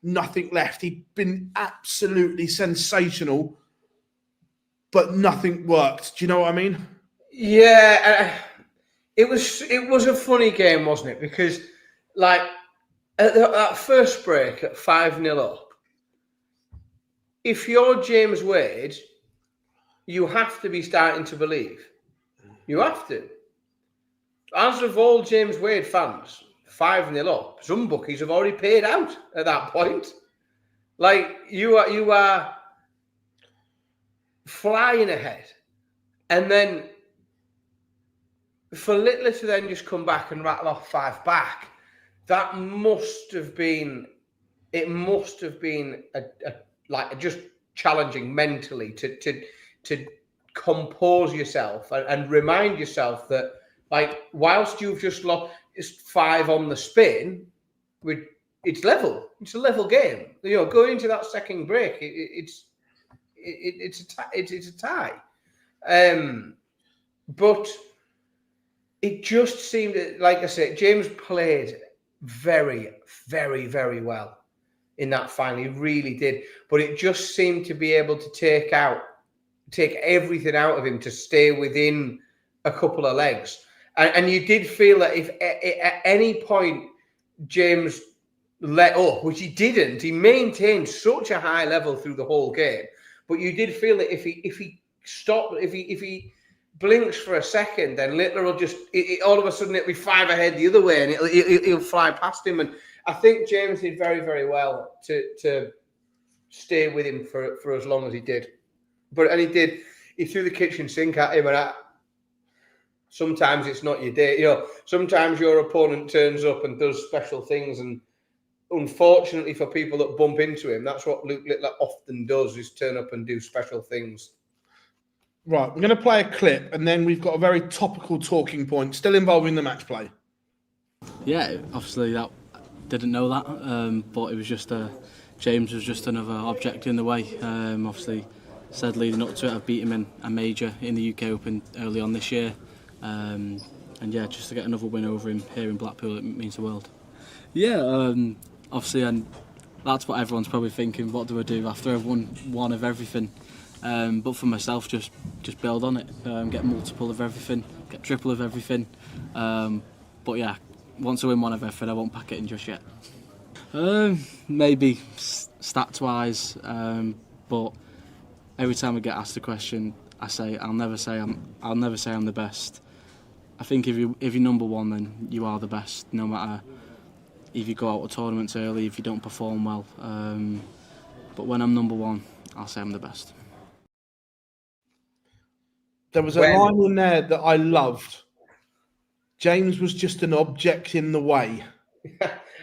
S1: nothing left. He'd been absolutely sensational, but nothing worked. Do you know what I mean?
S2: Yeah, it was a funny game, wasn't it? Because at that first break at 5-0 up, if you're James Wade, you have to be starting to believe. You have to. As of all James Wade fans, 5-0 up, some bookies have already paid out at that point. You are flying ahead. And then for Littler to then just come back and rattle off 5 back, that must have been just challenging mentally to compose yourself and remind yourself that, whilst you've just lost 5 on the spin, it's level. It's a level game. Going into that second break, it's a tie. But it just seemed, like I said, James played very, very, very well. in that final. He really did. But it just seemed to be able to take everything out of him to stay within a couple of legs. And you did feel that if at any point James let up, which he didn't, he maintained such a high level through the whole game. But you did feel that if he stopped, if he blinks for a second, then Littler will just all of a sudden it'll be 5 ahead the other way, and he'll fly past him. And I think James did very, very well to stay with him for as long as he did. And he did. He threw the kitchen sink at him, and sometimes it's not your day. Sometimes your opponent turns up and does special things, and unfortunately for people that bump into him, that's what Luke Littler often does, is turn up and do special things.
S1: Right, we're going to play a clip, and then we've got a very topical talking point still involving the match play.
S3: Yeah, obviously that didn't know that, but it was just James was just another object in the way. Obviously, said leading up to it, I beat him in a major in the UK Open early on this year, and yeah, just to get another win over him here in Blackpool, it means the world. Yeah, obviously, and that's what everyone's probably thinking. What do I do after I've won one of everything? But for myself, just build on it, get multiple of everything, get triple of everything. But yeah, once I win one of everything, I won't pack it in just yet. Maybe stats wise, but every time I get asked a question, I say I'll never say I'm the best. I think if you're number one, then you are the best, no matter if you go out of tournaments early, if you don't perform well. But when I'm number one, I'll say I'm the best.
S1: There was a line in there that I loved. James was just an object in the way.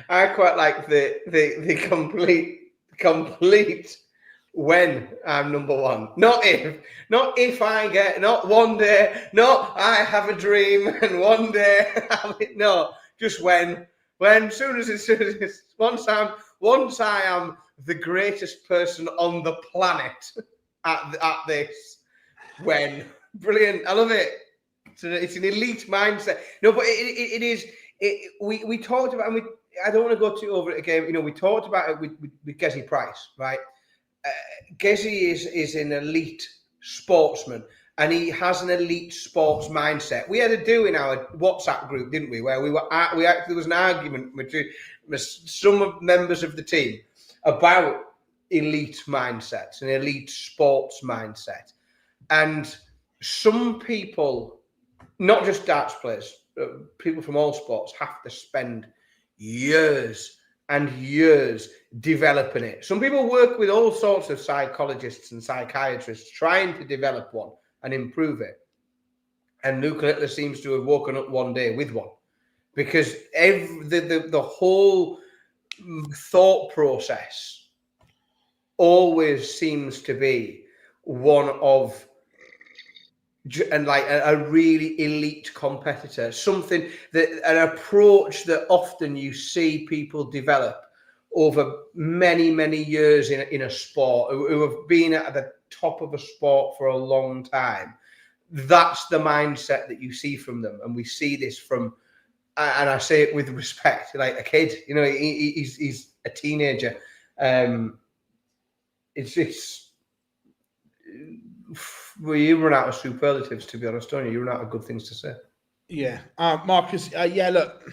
S2: I quite like the complete when I'm number one. Not if I get, not one day, not I have a dream and one day, no, just when, soon as once I am the greatest person on the planet at this, when. Brilliant. I love it. It's an elite mindset. No, but it is. We talked about, and I don't want to go too over it again. We talked about it with Gezi Price, right? Gezi is an elite sportsman, and he has an elite sports mindset. We had a do in our WhatsApp group, didn't we? Where there was an argument between some members of the team about elite mindsets and elite sports mindset, and some people, not just darts players, people from all sports, have to spend years and years developing it. Some people work with all sorts of psychologists and psychiatrists trying to develop one and improve it. And Luke Littler seems to have woken up one day with one, because the whole thought process always seems to be one of, and like a really elite competitor, something that an approach that often you see people develop over many, many years in a sport, who have been at the top of a sport for a long time. That's the mindset that you see from them, and we see this from, and I say it with respect, like a kid. He's a teenager. Well, you run out of superlatives, to be honest, don't you? You run out of good things to say.
S1: Yeah. Marcus, look,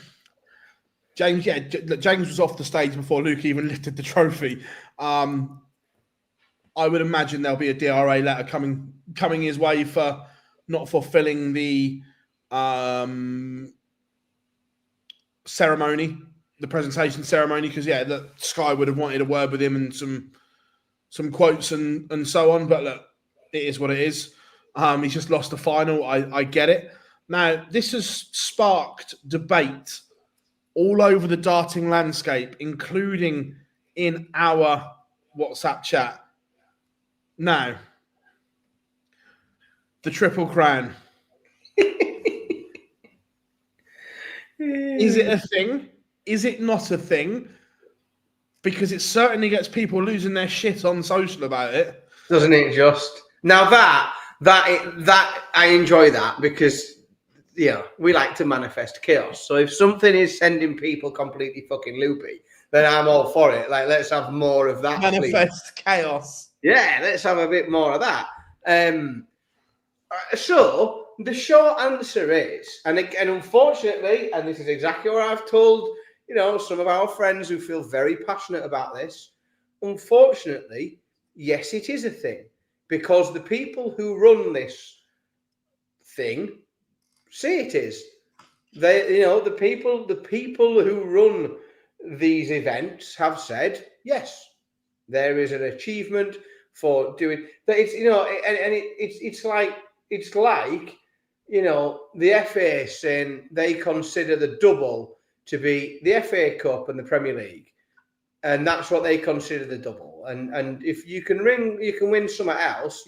S1: James, James was off the stage before Luke even lifted the trophy. I would imagine there'll be a DRA letter coming his way for not fulfilling the ceremony, the presentation ceremony, because Sky would have wanted a word with him and some quotes and so on. But look, it is what it is. He's just lost the final. I get it. Now, this has sparked debate all over the darting landscape, including in our WhatsApp chat. Now, the Triple Crown. Is it a thing? Is it not a thing? Because it certainly gets people losing their shit on social about it.
S2: Doesn't it just? Now that I enjoy that, because we like to manifest chaos. So if something is sending people completely fucking loopy, then I'm all for it. Like, let's have more of that.
S1: Manifest chaos.
S2: Yeah, let's have a bit more of that. So the short answer is, and unfortunately, and this is exactly what I've told, some of our friends who feel very passionate about this. Unfortunately, yes, it is a thing, because the people who run this thing say it is. They, the people who run these events have said, yes, there is an achievement for doing that. It's, it's like the FA saying they consider the double to be the FA Cup and the Premier League, and that's what they consider the double. And if you can win somewhere else,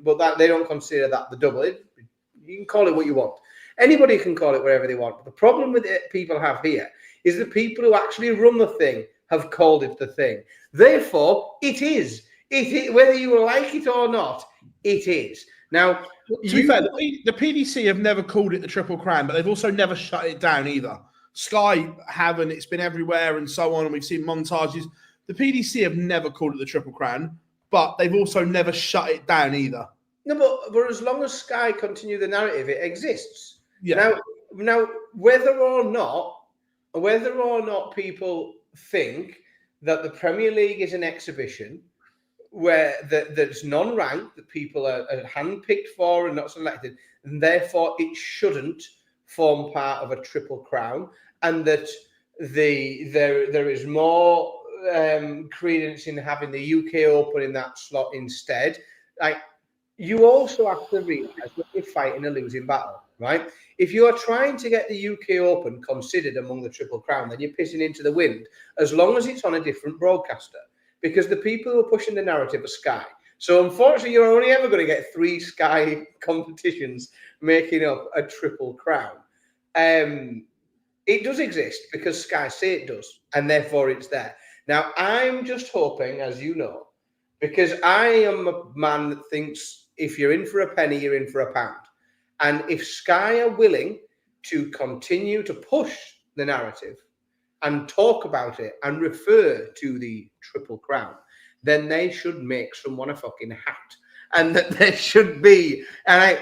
S2: but that they don't consider that the double. You can call it what you want. Anybody can call it whatever they want. But the problem with it people have here is the people who actually run the thing have called it the thing. Therefore, it is. Whether you like it or not, it is. Now,
S1: to be fair, the PDC have never called it the Triple Crown, but they've also never shut it down either. Sky haven't. It's been everywhere and so on, and we've seen montages. The PDC have never called it the Triple Crown, but they've also never shut it down either.
S2: No, but as long as Sky continue the narrative, it exists.
S1: Yeah.
S2: Now, whether or not people think that the Premier League is an exhibition where that's non-ranked, that people are handpicked for and not selected, and therefore it shouldn't form part of a Triple Crown, and that there is more credence in having the UK Open in that slot instead. Like, you also have to realise that you're fighting a losing battle, right? If you are trying to get the UK Open considered among the Triple Crown, then you're pissing into the wind, as long as it's on a different broadcaster, because the people who are pushing the narrative are Sky. So unfortunately, you're only ever going to get 3 Sky competitions making up a Triple Crown. It does exist because Sky say it does, and therefore it's there. Now, I'm just hoping, as you know, because I am a man that thinks if you're in for a penny, you're in for a pound. And if Sky are willing to continue to push the narrative and talk about it and refer to the Triple Crown, then they should make someone a fucking hat. And that there should be, and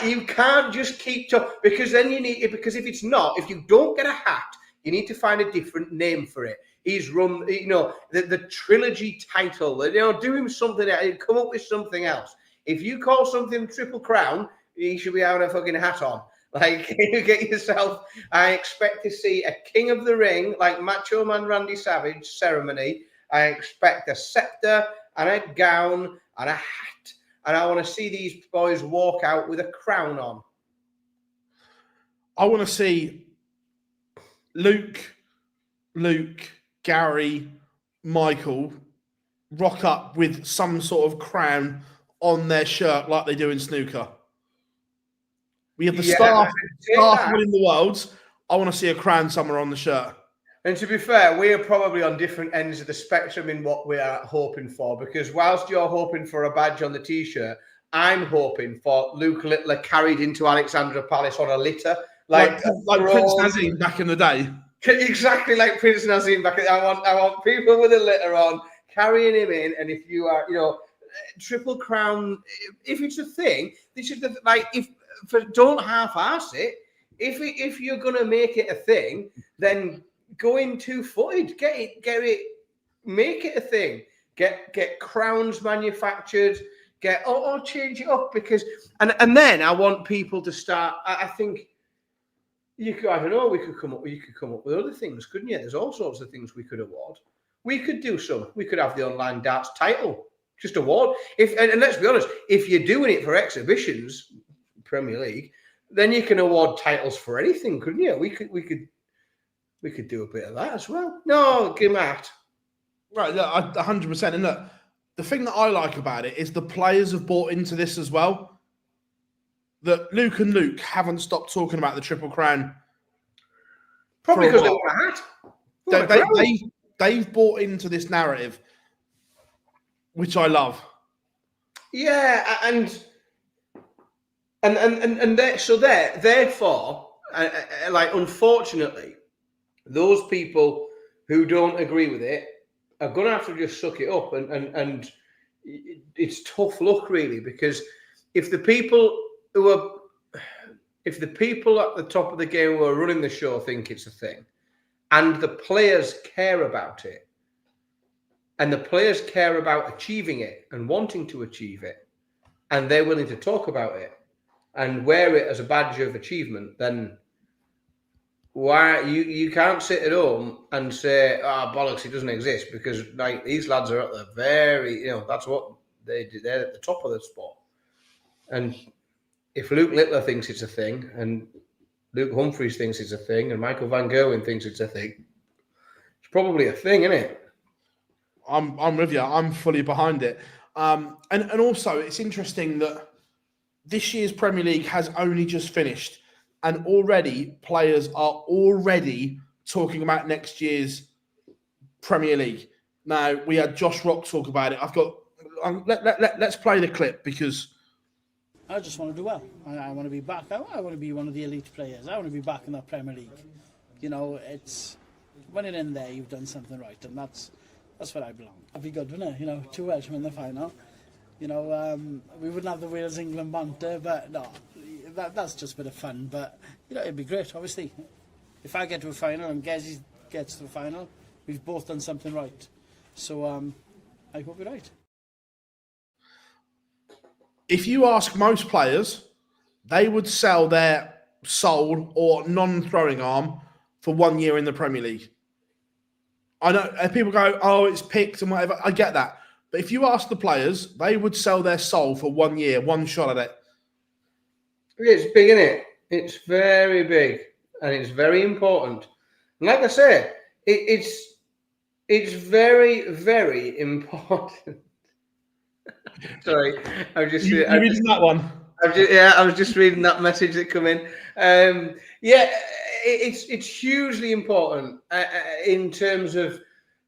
S2: you can't just keep talking, because then because if it's not, if you don't get a hat, you need to find a different name for it. He's run, the trilogy title, do him something else, come up with something else. If you call something Triple Crown, you should be having a fucking hat on. Like, you get yourself, I expect to see a King of the Ring, like Macho Man Randy Savage ceremony. I expect a scepter and a gown and a hat. And I want to see these boys walk out with a crown on.
S1: I want to see Luke, Gary, Michael rock up with some sort of crown on their shirt like they do in snooker. We have the staff winning the worlds. I want to see a crown somewhere on the shirt.
S2: And to be fair, we are probably on different ends of the spectrum in what we are hoping for, because whilst you're hoping for a badge on the T-shirt, I'm hoping for Luke Littler carried into Alexandra Palace on a litter. Like
S1: Prince Nazim back in the day.
S2: Exactly like Prince Nazim back in the day. I want people with a litter on, carrying him in, and if you are, Triple Crown, if it's a thing, they should, don't half-arse it. If you're going to make it a thing, then go in 2-footed, get it, make it a thing. Get crowns manufactured, or change it up, because and then I want people to start. I think you could. I don't know. You could come up with other things, couldn't you? There's all sorts of things we could award. We could do some. We could have the online darts title just award. And let's be honest, if you're doing it for exhibitions, Premier League, then you can award titles for anything, couldn't you? We could do a bit of that as well. No, give Matt.
S1: Right, look, 100%. And look, the thing that I like about it is the players have bought into this as well. That Luke and Luke haven't stopped talking about the Triple Crown.
S2: Probably because they want a hat.
S1: They've bought into this narrative, which I love.
S2: Yeah, and therefore, unfortunately, those people who don't agree with it are going to have to just suck it up, and it's tough luck, really, because if the people at the top of the game who are running the show think it's a thing, and the players care about it, and the players care about achieving it and wanting to achieve it, and they're willing to talk about it and wear it as a badge of achievement, then why you can't sit at home and say, bollocks, it doesn't exist, because like these lads are at the very, that's what they do. They're at the top of the spot. And if Luke Littler thinks it's a thing, and Luke Humphreys thinks it's a thing, and Michael Van Gerwen thinks it's a thing, it's probably a thing, isn't it?
S1: I'm with you. I'm fully behind it. And also, it's interesting that this year's Premier League has only just finished, and already players are already talking about next year's Premier League. Now, we had Josh Rock talk about it. Let's play the clip, because
S4: I just want to do well. I want to be back. I want to be one of the elite players. I want to be back in that Premier League. It's when you're in there, you've done something right, and that's where I belong. It'd be good, wouldn't it? 2 Welshmen in the final. We wouldn't have the Wales-England banter, but no, that's just a bit of fun. But it'd be great. Obviously, if I get to a final and Gezi gets to the final, we've both done something right. So I hope you're right.
S1: If you ask most players, they would sell their soul or non-throwing arm for 1 year in the Premier League. I know people go, oh, it's picked and whatever. I get that. But if you ask the players, they would sell their soul for 1 year, one shot at it.
S2: It's big, isn't it? It's very big, and it's very important. And like I say, it's very, very important. Sorry, I'm just
S1: reading that one.
S2: I was just reading that message that come in. It's hugely important in terms of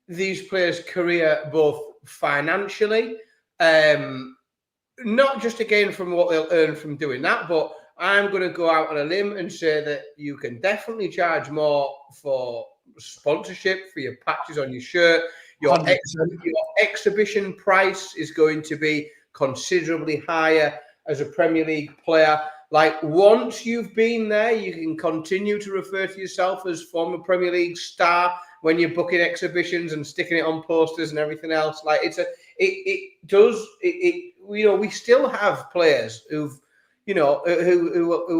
S2: these players' career, both financially, not just again from what they'll earn from doing that, but I'm going to go out on a limb and say that you can definitely charge more for sponsorship, for your patches on your shirt. Your exhibition price is going to be considerably higher as a Premier League player. Like, once you've been there, you can continue to refer to yourself as former Premier League star when you're booking exhibitions and sticking it on posters and everything else. Like, we still have players who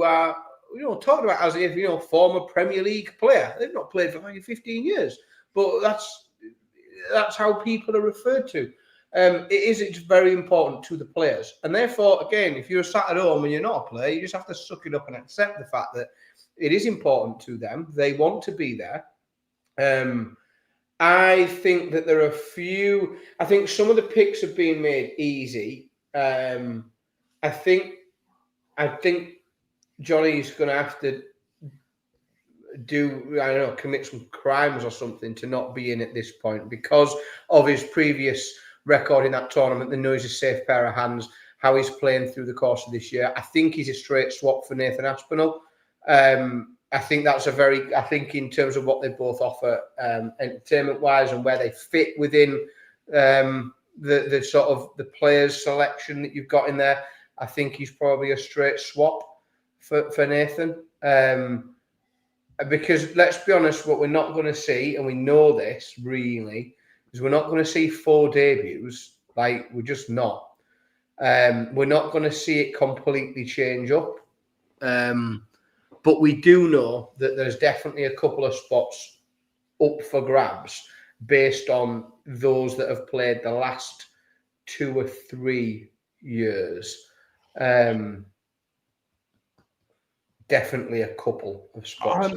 S2: are talked about as if former Premier League player. They've not played for like 15 years, but that's how people are referred to. It's very important to the players, and therefore, again, if you're sat at home and you're not a player, you just have to suck it up and accept the fact that it is important to them. They want to be there. I think that there are a few. I think some of the picks have been made easy. I think Johnny's going to have to commit some crimes or something to not be in at this point because of his previous record in that tournament. They know he's a safe pair of hands, how he's playing through the course of this year. I think he's a straight swap for Nathan Aspinall. I think that's I think in terms of what they both offer entertainment-wise and where they fit within the sort of the players selection that you've got in there, I think he's probably a straight swap for Nathan. Because let's be honest, what we're not going to see, and we know this really, is we're not going to see 4 debuts. Like, we're just not. We're not going to see it completely change up. But we do know that there's definitely a couple of spots up for grabs based on those that have played the last 2 or 3 years. Definitely a couple of spots.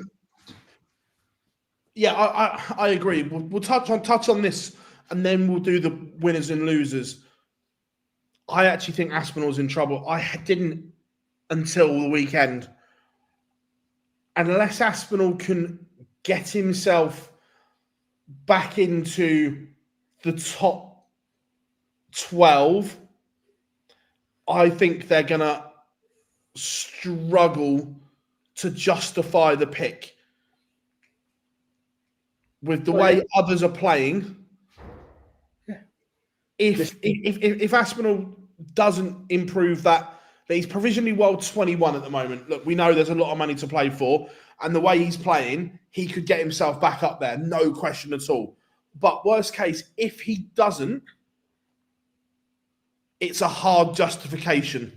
S1: I agree. We'll touch on this, and then we'll do the winners and losers. I actually think Aspinall's in trouble. I didn't until the weekend. Unless Aspinall can get himself back into the top 12, I think they're going to struggle to justify the pick. with the way others are playing.
S2: Yeah.
S1: If Aspinall doesn't improve that he's provisionally world 21 at the moment. Look, we know there's a lot of money to play for, and the way he's playing, he could get himself back up there, no question at all. But worst case, if he doesn't, it's a hard justification.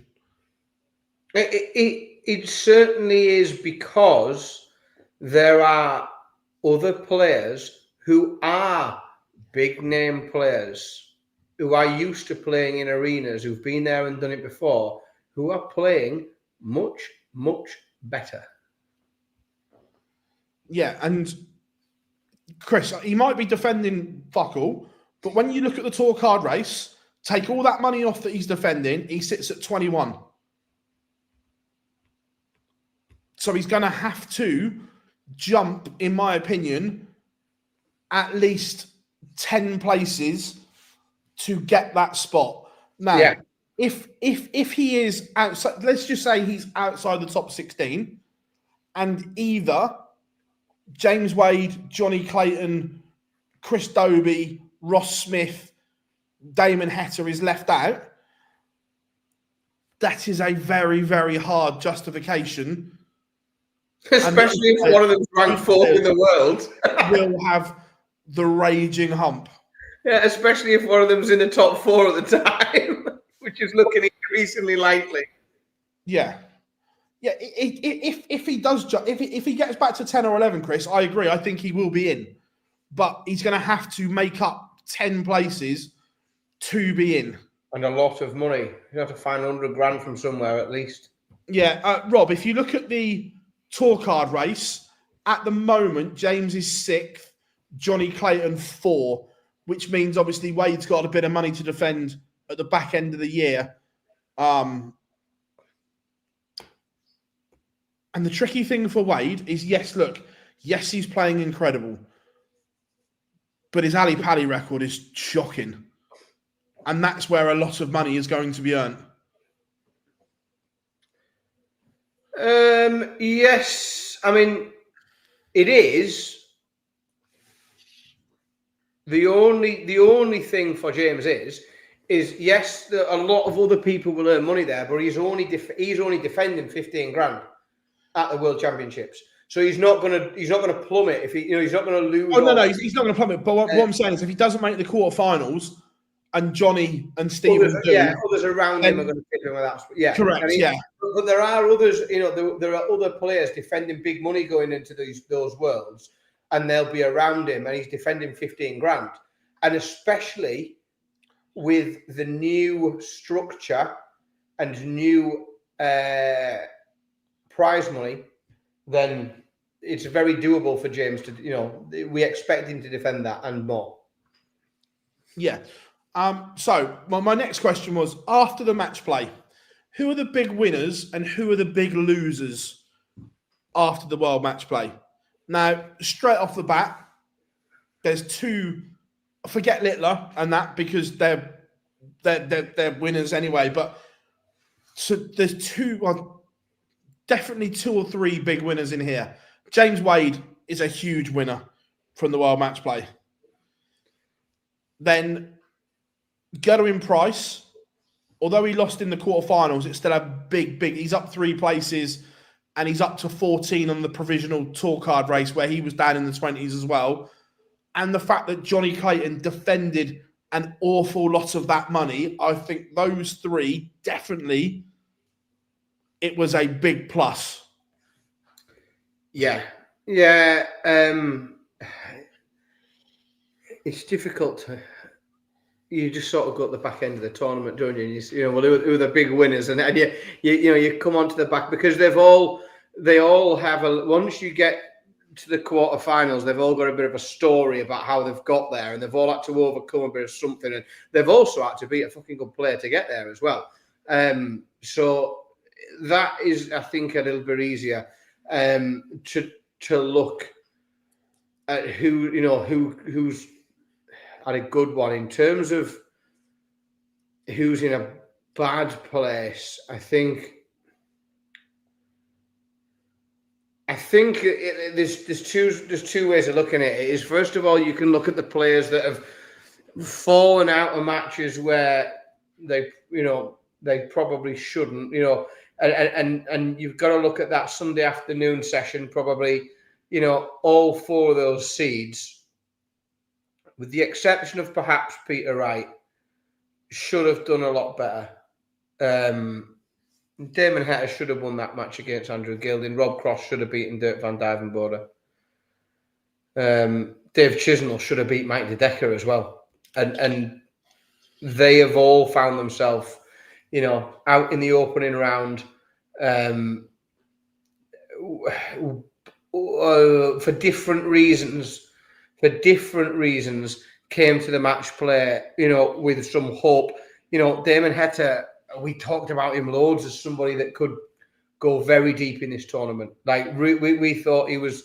S2: It certainly is, because there are other players who are big name players who are used to playing in arenas, who've been there and done it before, who are playing much, much better.
S1: Yeah, and Chris, he might be defending fuck all, but when you look at the tour card race, take all that money off that he's defending, he sits at 21. So he's going to have to jump, in my opinion, at least 10 places to get that spot. Now, if he is outside, let's just say he's outside the top 16, and either James Wade, Johnny Clayton, Chris Dobie, Ross Smith, Damon Heta is left out, that is a very, very hard justification.
S2: Especially if one of them's ranked fourth in the world.
S1: Will have the raging hump.
S2: Yeah, especially if one of them's in the top 4 at the time, which is looking increasingly likely.
S1: Yeah. Yeah, if he does, if he gets back to 10 or 11, Chris, I agree. I think he will be in. But he's going to have to make up 10 places to be in.
S2: And a lot of money. You have to find 100 grand from somewhere at least.
S1: Yeah, Rob, if you look at the tour card race, at the moment, James is 6th, Johnny Clayton 4, which means obviously Wade's got a bit of money to defend at the back end of the year. And the tricky thing for Wade is, yes, he's playing incredible, but his Ali Pali record is shocking. And that's where a lot of money is going to be earned.
S2: Yes, I mean, it is. The only thing for James is yes, a lot of other people will earn money there, but he's only defending 15 grand at the World Championships. So he's not gonna plummet if he's not gonna lose.
S1: Oh no, he's not gonna plummet. But what I'm saying is, if he doesn't make the quarterfinals, and Johnny and Stephen
S2: others around him are going to fit him with that. Yeah,
S1: correct.
S2: But there are others. There are other players defending big money going into those worlds, and they'll be around him, and he's defending 15 grand. And especially with the new structure and new prize money, then it's very doable for James to. We expect him to defend that and more.
S1: Yeah. So my next question was, after the match play, who are the big winners and who are the big losers after the World Match Play? Now, straight off the bat, there's two. Forget Littler and that, because they're winners anyway. But so there's definitely 2 or 3 big winners in here. James Wade is a huge winner from the World Match Play. Then Gerwyn Price, although he lost in the quarterfinals, it's still a big. He's up 3 places, and he's up to 14 on the provisional tour card race, where he was down in the 20s as well. And the fact that Johnny Clayton defended an awful lot of that money, I think those 3 definitely, it was a big plus.
S2: Yeah. It's difficult to. You just sort of go at the back end of the tournament, don't you? And who are the big winners, and you come onto the back, because they all have once you get to the quarterfinals, they've all got a bit of a story about how they've got there, and they've all had to overcome a bit of something, and they've also had to beat a fucking good player to get there as well. So that is, I think, a little bit easier to look at who's had a good one. In terms of who's in a bad place, I think I think there's two ways of looking at it. Is first of all, you can look at the players that have fallen out of matches where they probably shouldn't, and you've got to look at that Sunday afternoon session. Probably, all four of those seeds, with the exception of perhaps Peter Wright, should have done a lot better. Damon Heta should have won that match against Andrew Gilding. Rob Cross should have beaten Dirk van Duijvenbode. Dave Chisnell should have beat Mike De Decker as well. And they have all found themselves, out in the opening round for different reasons. Came to the match play, with some hope. Damon Heta, we talked about him loads as somebody that could go very deep in this tournament. Like we thought he was,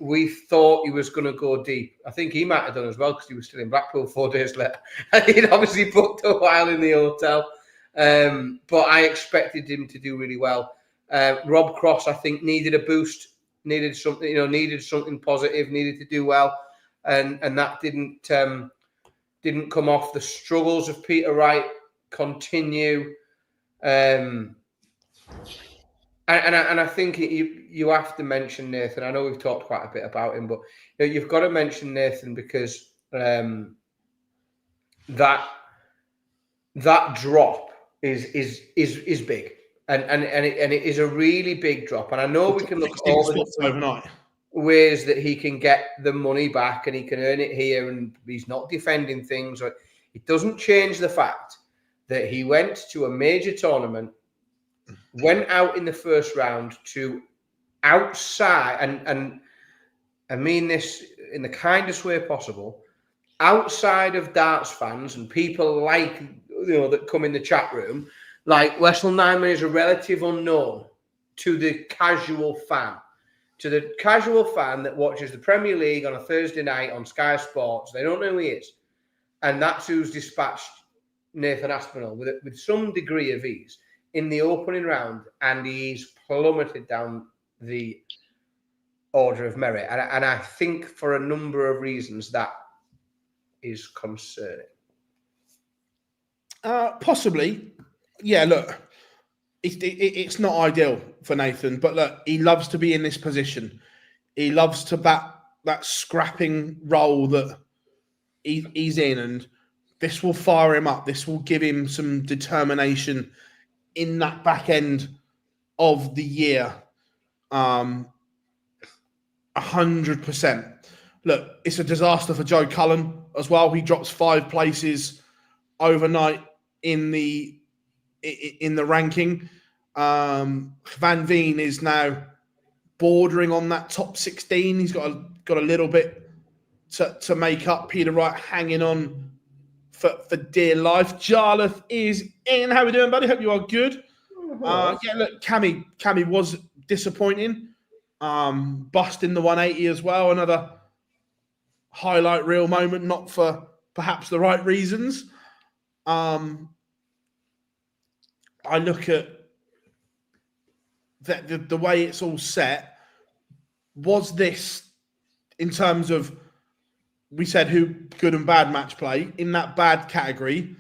S2: we thought he was going to go deep. I think he might have done as well because he was still in Blackpool 4 days later. He'd obviously booked a while in the hotel, but I expected him to do really well. Rob Cross, I think, needed a boost, needed something, needed something positive, needed to do well, and that didn't come off. The struggles of Peter Wright continue, and I think you have to mention Nathan. I know we've talked quite a bit about him, but you've got to mention Nathan because that drop is big, and it is a really big drop. And I know we can look at all the
S1: overnight
S2: ways that he can get the money back and he can earn it here, and he's not defending things. It doesn't change the fact that he went to a major tournament, went out in the first round to outside, and I mean this in the kindest way possible, outside of darts fans and people like, that come in the chat room, like Wessel Nyman is a relative unknown to the casual fan. To the casual fan that watches the Premier League on a Thursday night on Sky Sports, they don't know who he is. And that's who's dispatched Nathan Aspinall with some degree of ease in the opening round, and he's plummeted down the order of merit. And I think for a number of reasons that is concerning.
S1: Possibly. Yeah, look, it's not ideal for Nathan, but look, he loves to be in this position. He loves to that scrapping role that he's in, and this will fire him up. This will give him some determination in that back end of the year. 100%. Look, it's a disaster for Joe Cullen as well. He drops 5 places overnight in the ranking. Van Veen is now bordering on that top 16. He's got a little bit to make up. Peter Wright hanging on for dear life. Jarlath is in. How are we doing, buddy? Hope you are good. Yeah, look, Cammy was disappointing. Busting the 180 as well. Another highlight reel moment, not for perhaps the right reasons. I look at the way it's all set. Was this, in terms of, we said who good and bad match play, in that bad category,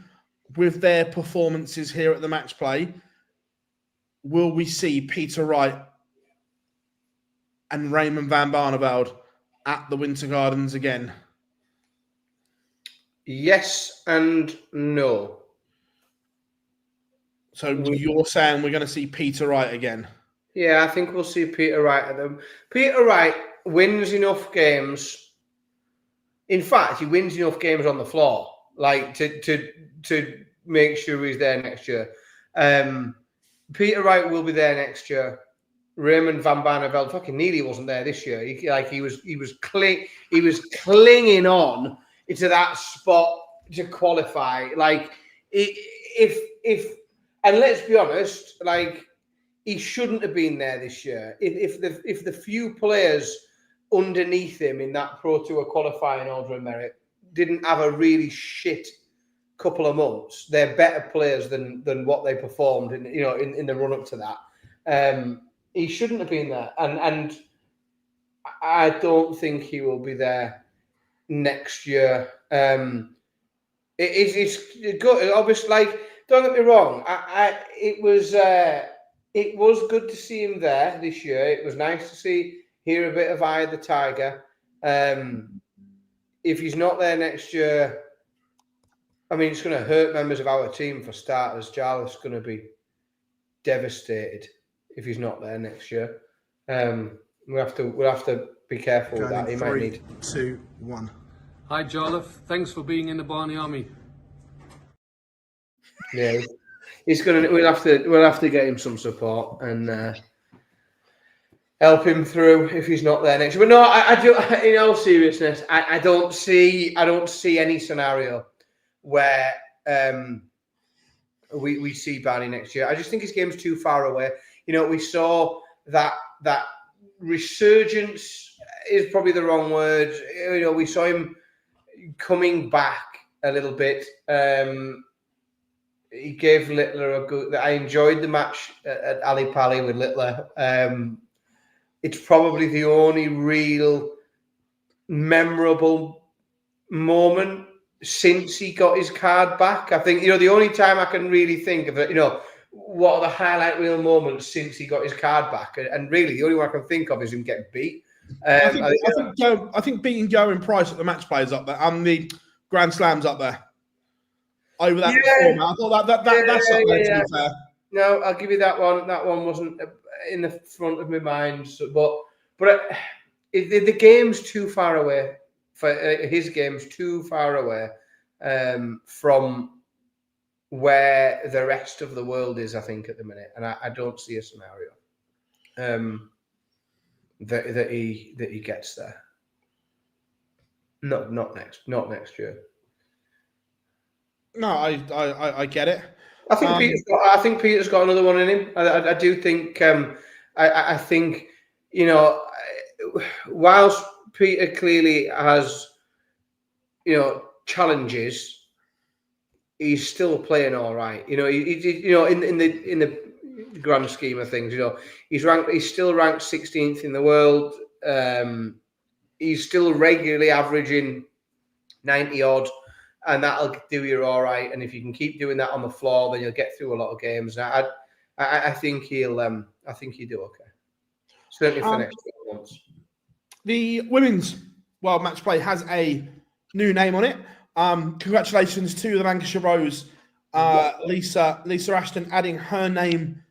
S1: with their performances here at the match play, will we see Peter Wright and Raymond van Barneveld at the Winter Gardens again?
S2: Yes and no.
S1: So you're saying we're going to see Peter Wright again?
S2: Yeah, I think we'll see Peter Wright at them. Peter Wright wins enough games. In fact, he wins enough games on the floor, like to make sure he's there next year. Peter Wright will be there next year. Raymond van Barneveld fucking nearly wasn't there this year. He was clinging on to that spot to qualify. Like if and let's be honest, like he shouldn't have been there this year. If the few players underneath him in that Pro Tour qualifying order of merit didn't have a really shit couple of months, they're better players than what they performed in the run up to that. He shouldn't have been there, and I don't think he will be there next year. It's good. Obviously, like, don't get me wrong. It was good to see him there this year. It was nice to hear a bit of Eye of the Tiger. If he's not there next year, I mean, it's going to hurt members of our team for starters. Jarlath's going to be devastated if he's not there next year. We'll have to be careful with that. He might need
S1: 2, 1.
S5: Hi, Jarlath. Thanks for being in the Barney Army.
S2: Yeah, he's gonna. We'll have to get him some support and help him through if he's not there next year. But no, I do. In all seriousness, I don't see any scenario where we see Barney next year. I just think his game's too far away. You know, we saw that resurgence is probably the wrong word. You know, we saw him coming back a little bit. He gave Littler a good. I enjoyed the match at Ali Pali with Littler. It's probably the only real memorable moment since he got his card back. I think, you know, the only time I can really think of it, you know, what are the highlight real moments since he got his card back? And really, the only one I can think of is him getting beat.
S1: I think beating Joe and Price at the match play is up there, and the Grand Slam's up there. Over that format, I thought that's up there. To be fair.
S2: No, I'll give you that one. That one wasn't in the front of my mind, so, but the game's too far away. For his game's too far away from where the rest of the world is, I think, at the minute, and I don't see a scenario that he gets there. Not next year.
S1: No, I get it.
S2: I think Peter's got another one in him. I do think. I think, you know, whilst Peter clearly has, you know, challenges, he's still playing all right. You know, you know, in the grand scheme of things, you know, he's still ranked 16th in the world. He's still regularly averaging 90 odd. And that'll do you all right. And if you can keep doing that on the floor, then you'll get through a lot of games. And I think he'll do okay. Certainly for the next 12 months.
S1: The women's World Match Play has a new name on it. Congratulations to the Lancashire Rose, Lisa Ashton, adding her name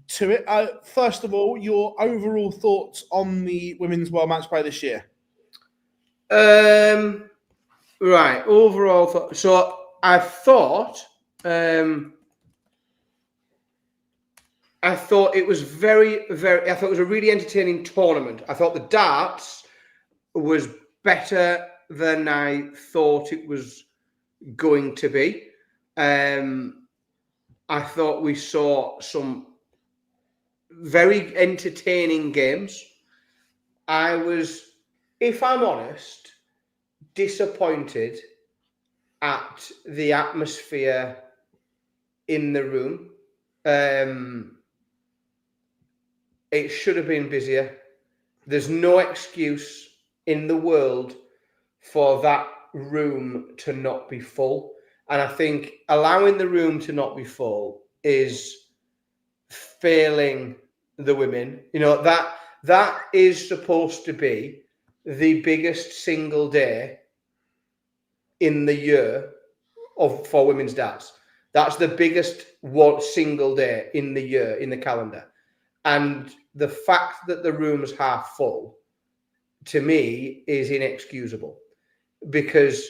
S1: to it. First of all, your overall thoughts on the women's World Match Play this year?
S2: Right, overall, so I thought it was it was a really entertaining tournament. I thought the darts was better than I thought it was going to be. I thought we saw some very entertaining games. I was, if I'm honest, disappointed at the atmosphere in the room. It should have been busier. There's no excuse in the world for that room to not be full. And I think allowing the room to not be full is failing the women. You know, that is supposed to be the biggest single day in the year for women's darts. That's the biggest single day in the year in the calendar. And the fact that the room's half full, to me, is inexcusable. Because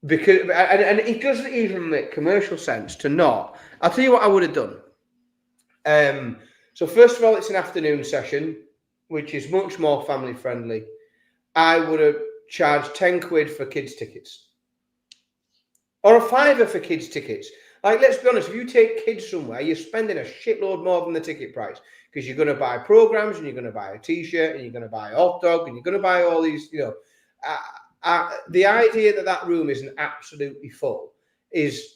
S2: and it doesn't even make commercial sense to not. I'll tell you what I would have done. So first of all, it's an afternoon session, which is much more family friendly. I would have charged 10 quid for kids' tickets. Or a £5 for kids' tickets. Like, let's be honest, if you take kids somewhere, you're spending a shitload more than the ticket price because you're going to buy programs and you're going to buy a T-shirt and you're going to buy a hot dog and you're going to buy all these, you know. The idea that room isn't absolutely full is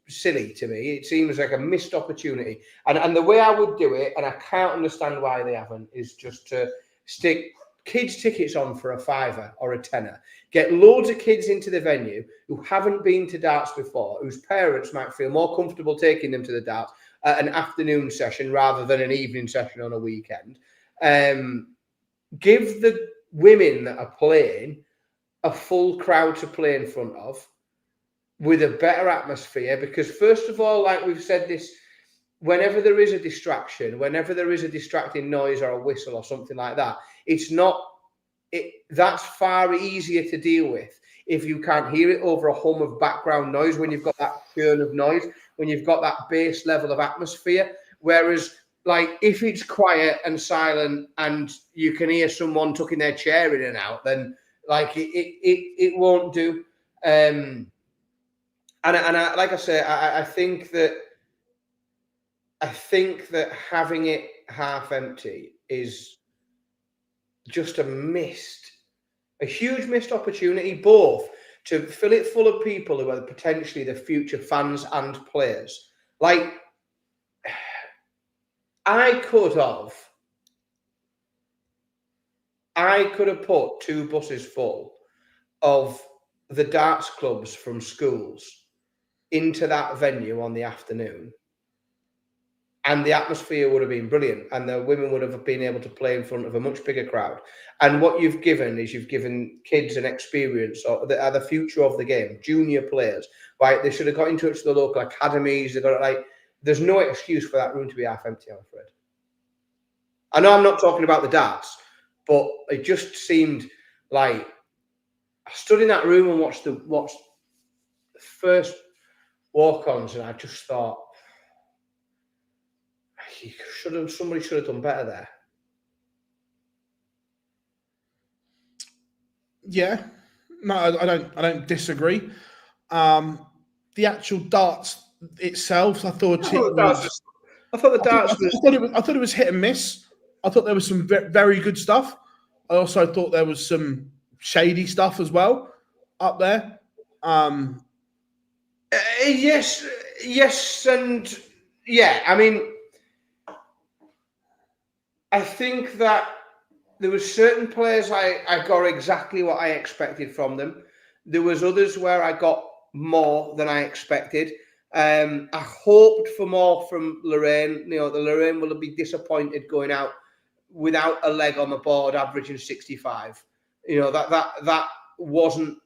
S2: silly to me. It seems like a missed opportunity. And the way I would do it, and I can't understand why they haven't, is just to stick kids' tickets on for a £5 or a £10. Get loads of kids into the venue who haven't been to darts before, whose parents might feel more comfortable taking them to the darts at an afternoon session rather than an evening session on a weekend. Give the women that are playing a full crowd to play in front of with a better atmosphere, because first of all, like we've said this, whenever there is a distraction, whenever there is a distracting noise or a whistle or something like that, that's far easier to deal with if you can't hear it over a hum of background noise, when you've got that churn of noise, when you've got that base level of atmosphere. Whereas, like, if it's quiet and silent and you can hear someone tucking their chair in and out, then like it won't do. And I, like I say, I think that having it half empty is just a huge missed opportunity, both to fill it full of people who are potentially the future fans and players. Like, I could have put 2 buses full of the darts clubs from schools into that venue on the afternoon, and the atmosphere would have been brilliant, and the women would have been able to play in front of a much bigger crowd. And what you've given kids an experience, or the future of the game, junior players. Right? They should have got in touch with the local academies. They got, like, there's no excuse for that room to be half empty, I'm afraid. I know I'm not talking about the darts, but it just seemed like I stood in that room and watched the first walk-ons, and I just thought, somebody should have done better there.
S1: Yeah, no, I don't disagree. The actual darts itself, I thought the darts was hit and miss. I thought there was some very good stuff. I also thought there was some shady stuff as well up there.
S2: Yes, and yeah. I mean, I think that there were certain players I got exactly what I expected from them. There was others where I got more than I expected. I hoped for more from Lorraine. You know, the Lorraine will be disappointed going out without a leg on the board, averaging 65. You know, that wasn't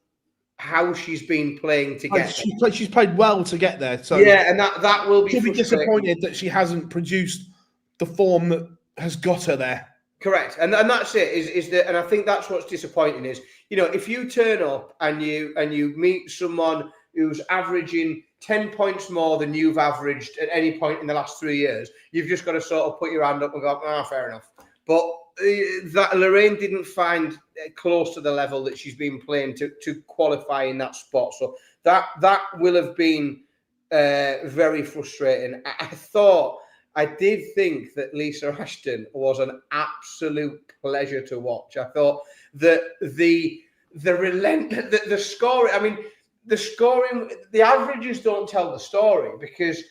S2: how she's been playing to get
S1: there. She's played well to get there. So
S2: yeah, and that will be.
S1: She'll be disappointed that she hasn't produced the form that has got her there.
S2: Correct, and that's it. And I think that's what's disappointing is, you know, if you turn up and you meet someone who's averaging 10 points more than you've averaged at any point in the last 3 years, you've just got to sort of put your hand up and go, fair enough. But that Lorraine didn't find close to the level that she's been playing to qualify in that spot. So that will have been very frustrating. I did think that Lisa Ashton was an absolute pleasure to watch. I thought that the scoring, I mean, the scoring, the averages don't tell the story, because,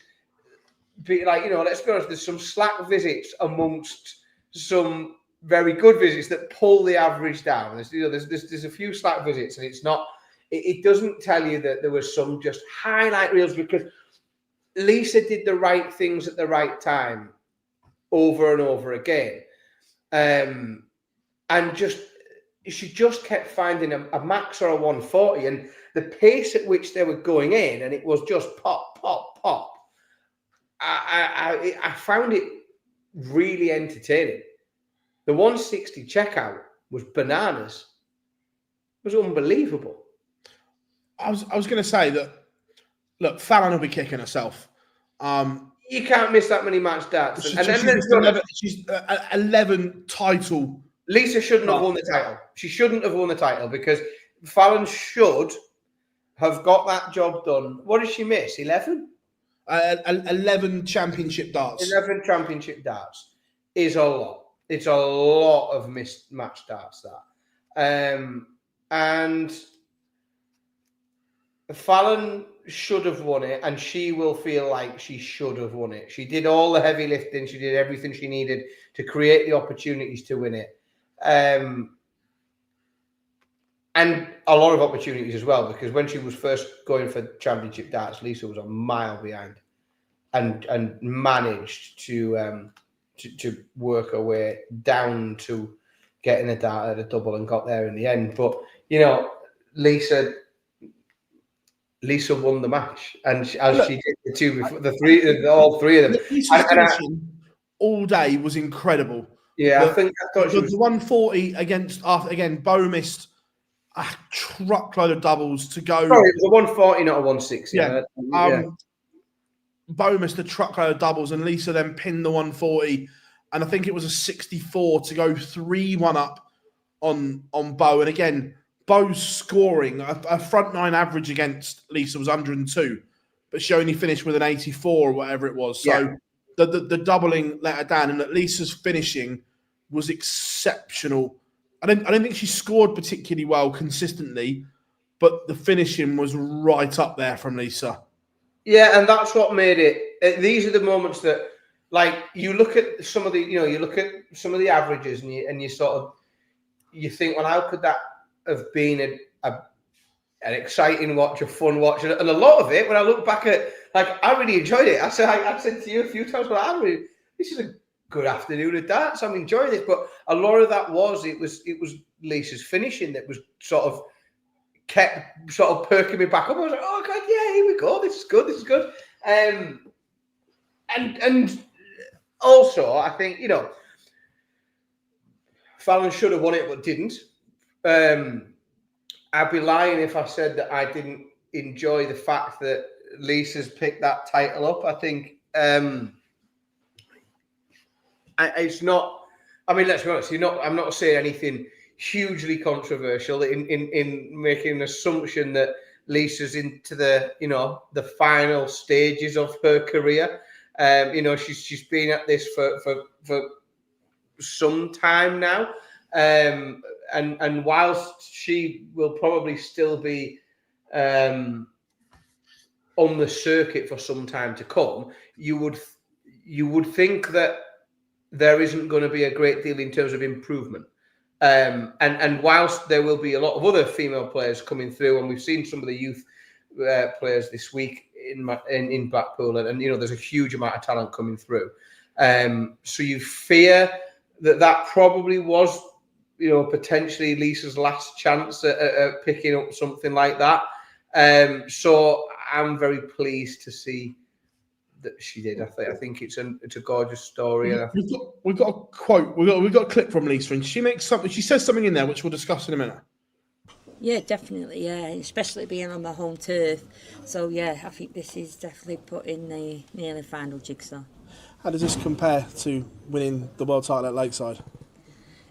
S2: like, you know, let's be honest, there's some slack visits amongst some very good visits that pull the average down. There's a few slack visits, and it doesn't tell you that there was some just highlight reels, because Lisa did the right things at the right time over and over again. And she just kept finding a max or a 140, and the pace at which they were going in, and it was just pop, pop, pop. I found it really entertaining. The 160 checkout was bananas. It was unbelievable.
S1: I was going to say that, look, Fallon will be kicking herself.
S2: You can't miss that many match darts.
S1: She's 11 title.
S2: Lisa shouldn't have won the title. She shouldn't have won the title, because Fallon should have got that job done. What did she miss? 11?
S1: 11 championship darts.
S2: 11 championship darts is a lot. It's a lot of missed match darts, that. And Fallon should have won it, and she will feel like she should have won it. She did all the heavy lifting. She did everything she needed to create the opportunities to win it. And a lot of opportunities as well, because when she was first going for championship darts, Lisa was a mile behind and managed to work her way down to getting a dart at a double and got there in the end. But, you know, Lisa won the match, and she did the two before, all three of them.
S1: Lisa's finishing all day was incredible.
S2: Yeah, I thought she was
S1: the 140 against, again, Bo missed a truckload of doubles to go.
S2: Sorry, it was a 140, not a 160.
S1: Yeah. Bo missed a truckload of doubles, and Lisa then pinned the 140, and I think it was a 64 to go 3-1 up on Bo. And again, Bo's scoring, a front nine average against Lisa was 102, but she only finished with an 84 or whatever it was. So the doubling let her down, and that Lisa's finishing was exceptional. I don't think she scored particularly well consistently, but the finishing was right up there from Lisa.
S2: Yeah, and that's what made it. These are the moments that, like, you look at some of the averages, and you sort of think, well, how could that have been an exciting watch, a fun watch, and a lot of it. When I look back at, like, I really enjoyed it. I said to you a few times, well, this is a good afternoon of darts. I'm enjoying this, but a lot of that was it was Lisa's finishing that was sort of kept sort of perking me back up. I was like, oh god, yeah, here we go. This is good. And also, I think, you know, Fallon should have won it but didn't. I'd be lying if I said that I didn't enjoy the fact that Lisa's picked that title up. I think it's not. I mean, let's be honest. I'm not saying anything hugely controversial in making an assumption that Lisa's into the final stages of her career. You know, she's been at this for some time now. And whilst she will probably still be on the circuit for some time to come, you would think that there isn't going to be a great deal in terms of improvement. And whilst there will be a lot of other female players coming through, and we've seen some of the youth players this week in Blackpool, and you know, there's a huge amount of talent coming through. So you fear that probably was, you know, potentially Lisa's last chance at picking up something like that. So I'm very pleased to see that she did. I think it's a gorgeous story.
S1: We've got a quote. We've got a clip from Lisa, and she says something in there which we'll discuss in a minute.
S6: Yeah, definitely. Yeah, especially being on my home turf. So yeah, I think this is definitely putting the nearly final jigsaw.
S1: How does this compare to winning the world title at Lakeside?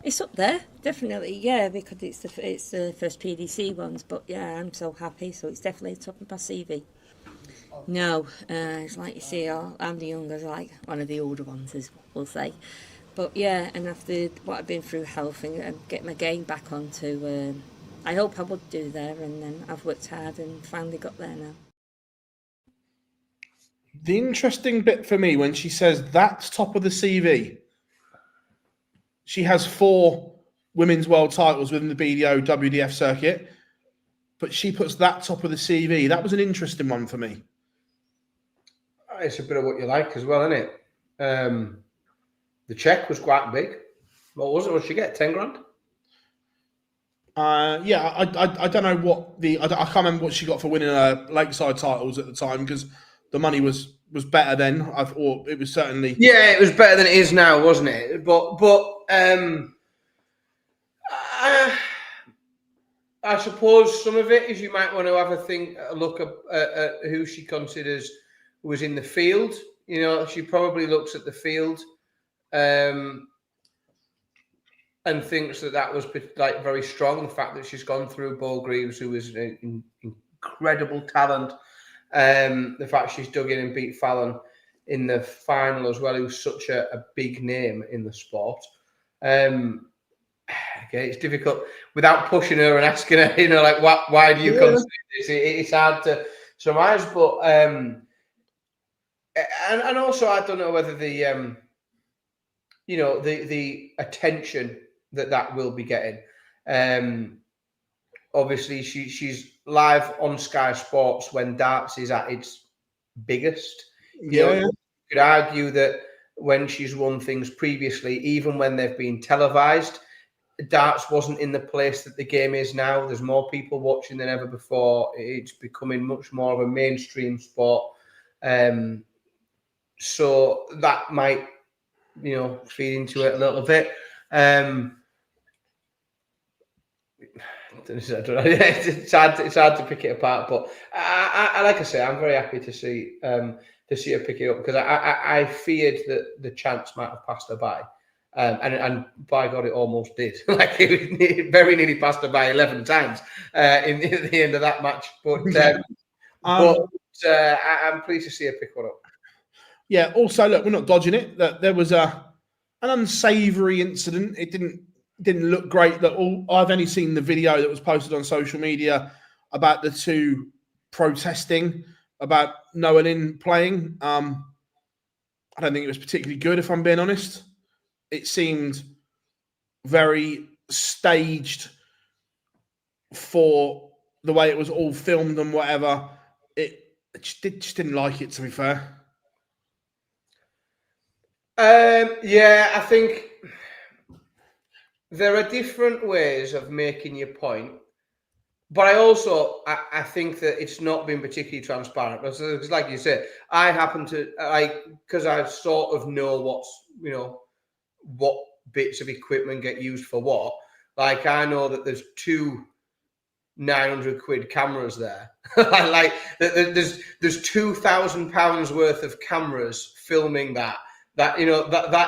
S6: It's up there, definitely. Yeah, because it's the first PDC ones. But yeah, I'm so happy. So it's definitely top of my CV. No, it's like you see, I'm the younger, like one of the older ones, as we'll say. But yeah, and after what I've been through health and get my game back onto, I hope I would do there, and then I've worked hard and finally got there now.
S1: The interesting bit for me when she says that's top of the CV, she has 4 women's world titles within the BDO WDF circuit, but she puts that top of the CV. That was an interesting one for me.
S2: It's a bit of what you like as well, isn't it? The check was quite big. What was it? What did she get? 10 grand?
S1: Yeah, I don't know what I can't remember what she got for winning her Lakeside titles at the time, because the money was better then. I thought it was certainly.
S2: Yeah, it was better than it is now, wasn't it? But I suppose some of it is you might want to have a look at who she considers was in the field. You know, she probably looks at the field and thinks that was like very strong. The fact that she's gone through Bo Greaves, who is an incredible talent. The fact she's dug in and beat Fallon in the final as well, who's such a big name in the sport. Okay, it's difficult without pushing her and asking her, you know, like, why do you consider this? It's hard some eyes. But and also I don't know whether the the attention that will be getting. Obviously, she's live on Sky Sports when darts is at its biggest. You could argue that when she's won things previously, even when they've been televised, darts wasn't in the place that the game is now. There's more people watching than ever before. It's becoming much more of a mainstream sport. So that might, feed into it a little bit. It's hard to pick it apart, but I like I say, I'm very happy to see her pick it up, because I feared that the chance might have passed her by, and by God, it almost did. Like it very nearly passed her by 11 times in the end of that match. But I'm pleased to see her pick one up.
S1: Yeah. Also, look, we're not dodging it. That there was an unsavoury incident. It didn't look great. I've only seen the video that was posted on social media about the two protesting about Noah Lynn playing. I don't think it was particularly good, if I'm being honest. It seemed very staged for the way it was all filmed and whatever. I just didn't like it, to be fair.
S2: Yeah, I think there are different ways of making your point, but I think that it's not been particularly transparent. Because like you said, I happen to because I sort of know what bits of equipment get used for what. Like, I know that there's two 900 quid cameras there. Like there's £2,000 worth of cameras filming that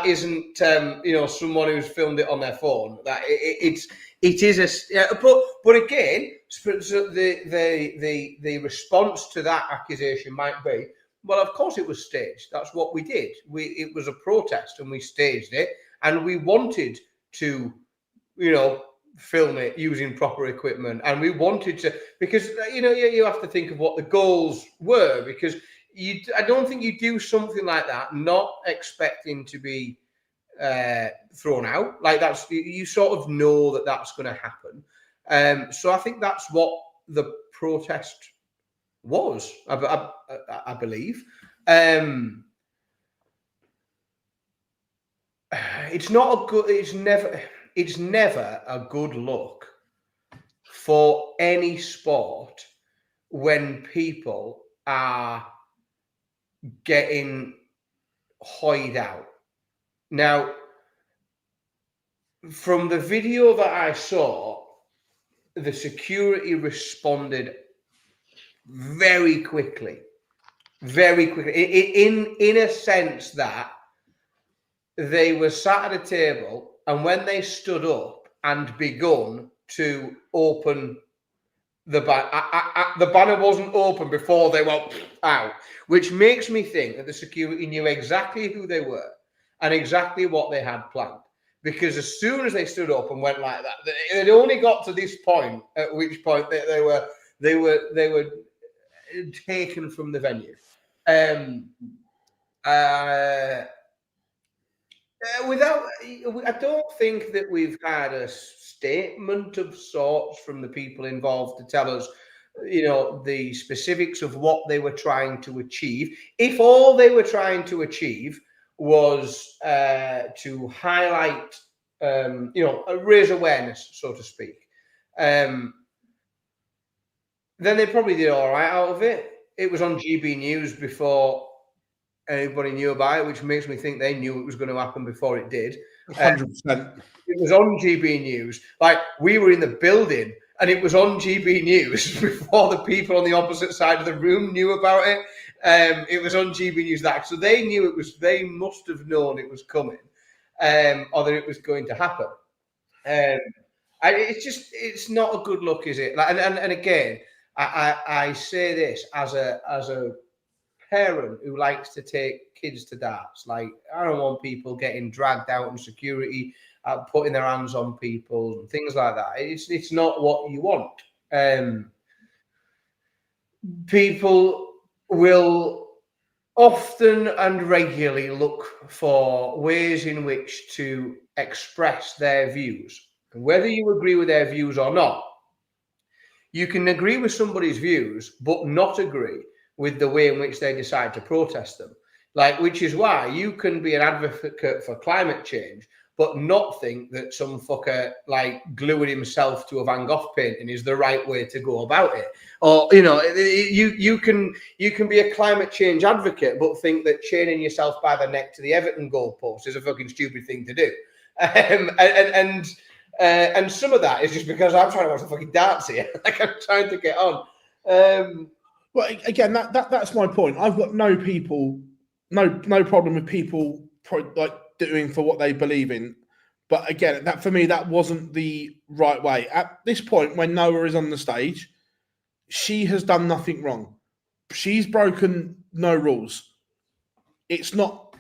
S2: isn't someone who's filmed it on their phone. That it is but again, the response to that accusation might be, well, of course it was staged. That's what we did. It was a protest and we staged it, and we wanted to film it using proper equipment, and we wanted to, because you have to think of what the goals were, because I don't think you do something like that not expecting to be thrown out. Like, that's, you sort of know that that's going to happen. So I think that's what the protest was, I believe. It's not a good. It's never a good look for any sport when people are getting hoyed out. Now, from the video that I saw, the security responded very quickly, in a sense that they were sat at a table, and when they stood up and begun to open the banner wasn't open before they went out, which makes me think that the security knew exactly who they were and exactly what they had planned. Because as soon as they stood up and went like that, they'd only got to this point, at which point they were taken from the venue. I don't think that we've had a statement of sorts from the people involved to tell us, the specifics of what they were trying to achieve. If all they were trying to achieve was to highlight, raise awareness, so to speak, then they probably did all right out of it. It was on GB News before anybody knew about it, which makes me think they knew it was going to happen before it did.
S1: 100%.
S2: It was on GB News. Like, we were in the building and it was on GB News before the people on the opposite side of the room knew about it. It was on GB News so they knew it was. They must have known it was coming, or that it was going to happen. It's not a good look, is it? Like, and again, I say this as a parent who likes to take kids to darts. Like, I don't want people getting dragged out in security, putting their hands on people and things like that. It's not what you want. people will often and regularly look for ways in which to express their views. Whether you agree with their views or not, you can agree with somebody's views, but not agree with the way in which they decide to protest them. Like, which is why you can be an advocate for climate change, but not think that some fucker like gluing himself to a Van Gogh painting is the right way to go about it. Or, you know, you can be a climate change advocate, but think that chaining yourself by the neck to the Everton goalpost is a fucking stupid thing to do. And some of that is just because I'm trying to watch the fucking darts here. Like, I'm trying to get on.
S1: Well, again, that's my point. I've got no problem with people like doing for what they believe in. But again, that for me, that wasn't the right way. At this point, when Noah is on the stage, she has done nothing wrong. She's broken no rules. It's not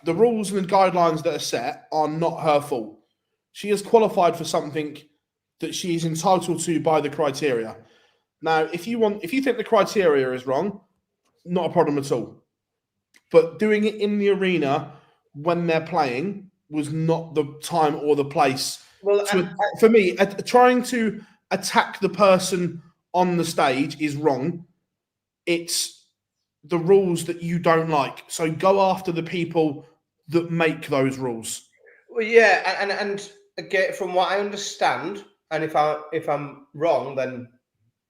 S1: the rules and the guidelines that are set are not her fault. She has qualified for something that she is entitled to by the criteria. Now, if you think the criteria is wrong, not a problem at all. But doing it in the arena when they're playing was not the time or the place.
S2: Well,
S1: For me, trying to attack the person on the stage is wrong. It's the rules that you don't like. So go after the people that make those rules.
S2: Well, yeah, and again, from what I understand, and if I'm wrong, then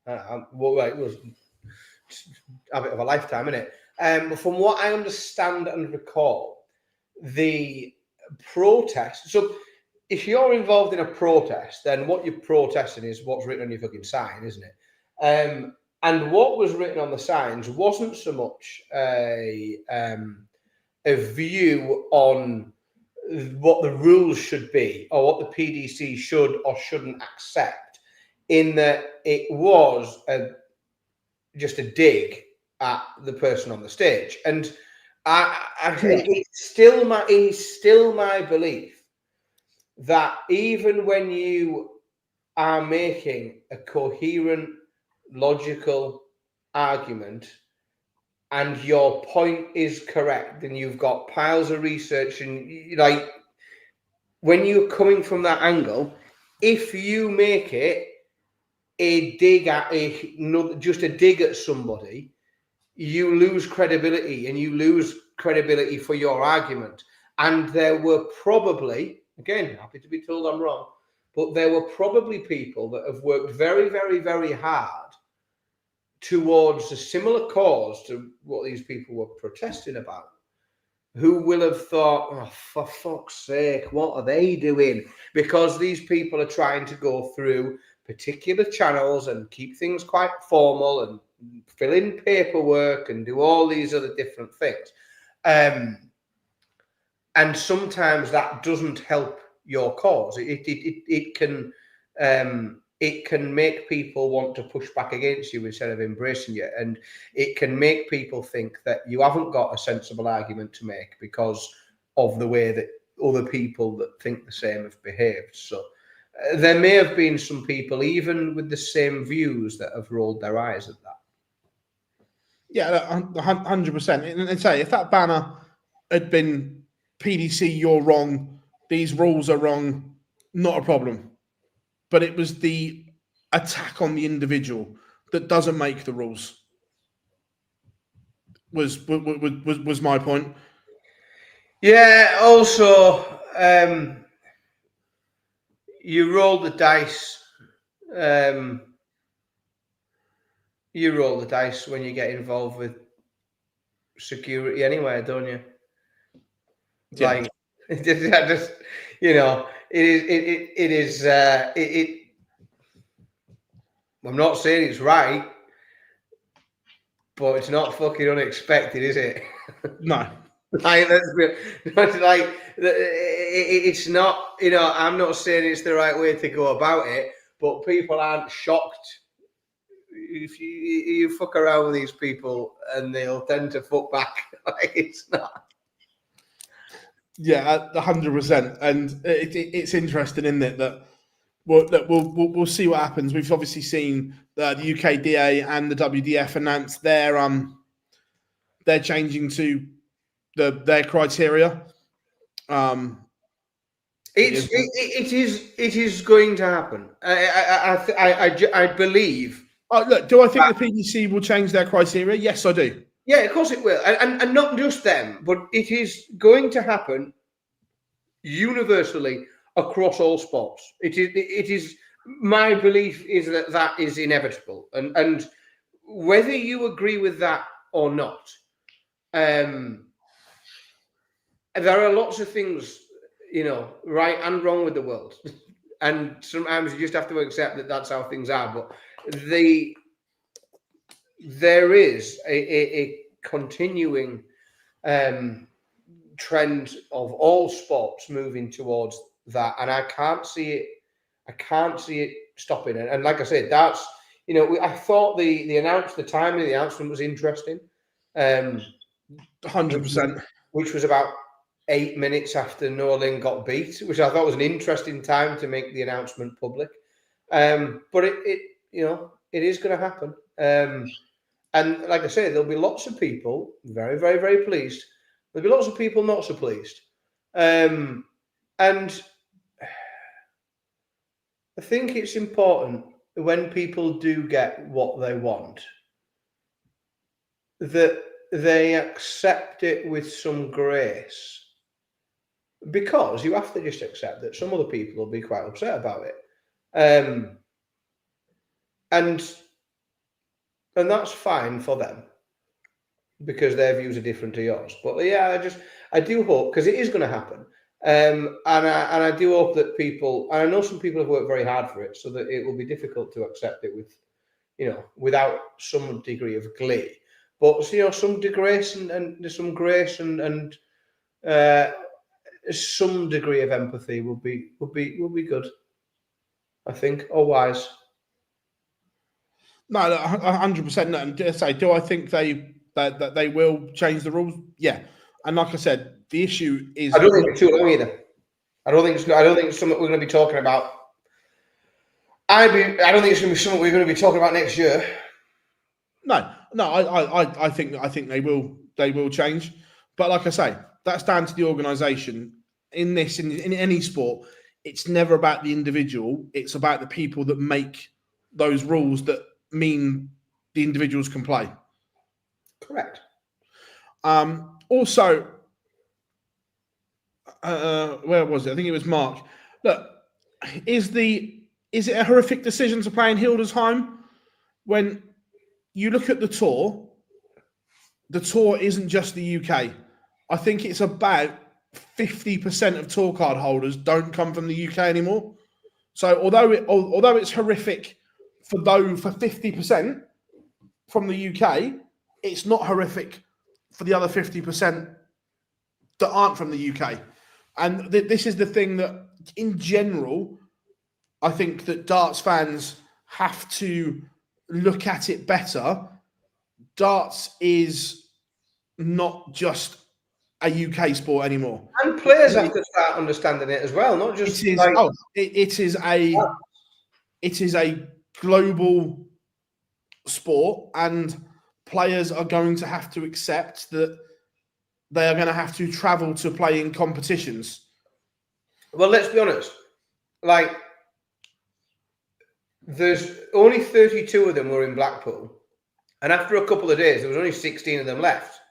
S2: it was a bit of a lifetime, isn't it? But from what I understand and recall, the protest. So, if you're involved in a protest, then what you're protesting is what's written on your fucking sign, isn't it? And what was written on the signs wasn't so much a view on what the rules should be or what the PDC should or shouldn't accept, in that it was just a dig at the person on the stage. And it's still my belief that even when you are making a coherent, logical argument and your point is correct and you've got piles of research and like when you're coming from that angle, if you make it a dig at just a dig at somebody, you lose credibility and you lose credibility for your argument. And there were probably, again, happy to be told I'm wrong, but there were probably people that have worked very, very, very hard towards a similar cause to what these people were protesting about, who will have thought, oh, for fuck's sake, what are they doing? Because these people are trying to go through particular channels and keep things quite formal and fill in paperwork and do all these other different things. And sometimes that doesn't help your cause. It can make people want to push back against you instead of embracing you. And it can make people think that you haven't got a sensible argument to make because of the way that other people that think the same have behaved. So there may have been some people, even with the same views, that have rolled their eyes at that.
S1: Yeah, 100%. And say, if that banner had been PDC, you're wrong, these rules are wrong, not a problem. But it was the attack on the individual that doesn't make the rules. Was my point.
S2: Yeah. Also, you roll the dice. You roll the dice when you get involved with security, anyway, don't you?
S1: Yeah.
S2: Like, just you know, it is. I'm not saying it's right, but it's not fucking unexpected, is it?
S1: No.
S2: Like, it's not. You know, I'm not saying it's the right way to go about it, but people aren't shocked if you fuck around with these people, and they'll tend to fuck back. Like, it's not.
S1: Yeah, 100%. And it's interesting, isn't it, that Well, look, we'll see what happens. We've obviously seen the UKDA and the WDF announce they're changing to their criteria.
S2: It is going to happen. I believe.
S1: Look, do I think the PDC will change their criteria? Yes, I do.
S2: Yeah, of course it will, and not just them, but it is going to happen universally across all sports. It is. My belief is that is inevitable, and whether you agree with that or not, there are lots of things, right and wrong with the world, and sometimes you just have to accept that that's how things are. But there is a continuing trend of all sports moving towards that, and I can't see it stopping. And like I said, that's I thought the timing of the announcement was interesting.
S1: 100%.
S2: Which was about 8 minutes after Norlin got beat, which I thought was an interesting time to make the announcement public. But it is going to happen. And like I say, there'll be lots of people very, very, very pleased. There'll be lots of people not so pleased. And I think it's important when people do get what they want that they accept it with some grace, because you have to just accept that some other people will be quite upset about it. And that's fine for them, because their views are different to yours. But yeah, I do hope, because it is going to happen. And I do hope that people, and I know some people have worked very hard for it, so that it will be difficult to accept it with, without some degree of glee. But some grace and some grace and some degree of empathy will be good, I think, or wise.
S1: No, 100%. No. And just say, do I think that they will change the rules? Yeah. And like I said, the issue is,
S2: I don't think it's too long either. I don't think it's something we're going to be talking about. I don't think it's going to be something we're going to be talking about next year.
S1: No. I think they will change. But like I say, that's down to the organisation. In any sport, it's never about the individual. It's about the people that make those rules that mean the individuals can play.
S2: Correct.
S1: Also, where was it? I think it was Mark. Look, is it a horrific decision to play in Hildesheim? When you look at the tour isn't just the UK. I think it's about 50% of tour card holders don't come from the UK anymore. So although it's horrific for 50% from the UK, it's not horrific for the other 50% that aren't from the UK. And this is the thing that, in general, I think that darts fans have to look at it better. Darts is not just a UK sport anymore.
S2: And players have to start understanding it as well, not just
S1: it is a global sport, and players are going to have to accept that they are going to have to travel to play in competitions.
S2: Well, let's be honest. Like, there's only 32 of them were in Blackpool, and after a couple of days, there was only 16 of them left.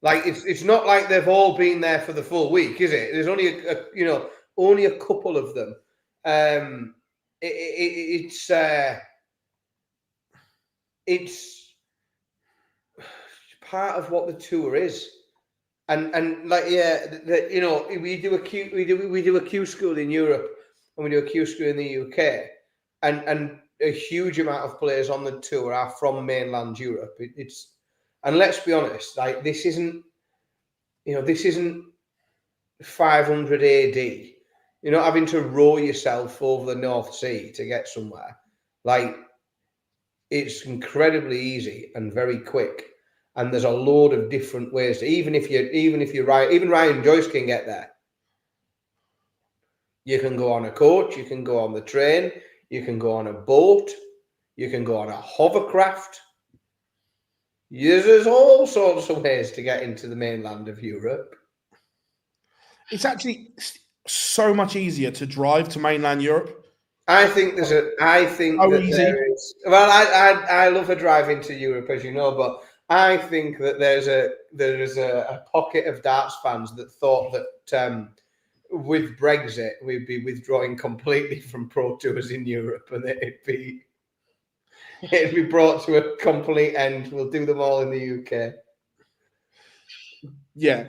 S2: Like, it's not like they've all been there for the full week, is it? There's only only a couple of them. It's part of what the tour is, and like we do a Q school in Europe, and we do a Q school in the UK, and a huge amount of players on the tour are from mainland Europe. And let's be honest, like, this isn't 500 AD. You're not having to row yourself over the North Sea to get somewhere. Like, it's incredibly easy and very quick. And there's a load of different ways to, even if Ryan Joyce can get there. You can go on a coach, you can go on the train, you can go on a boat, you can go on a hovercraft. There's all sorts of ways to get into the mainland of Europe.
S1: It's actually so much easier to drive to mainland Europe.
S2: I think there's a. I think
S1: How
S2: that
S1: easy?
S2: there is. Well, I love a drive into Europe, as you know, but I think that there is a pocket of darts fans that thought that with Brexit we'd be withdrawing completely from Pro Tours in Europe, and it'd be brought to a complete end. We'll do them all in the UK.
S1: Yeah.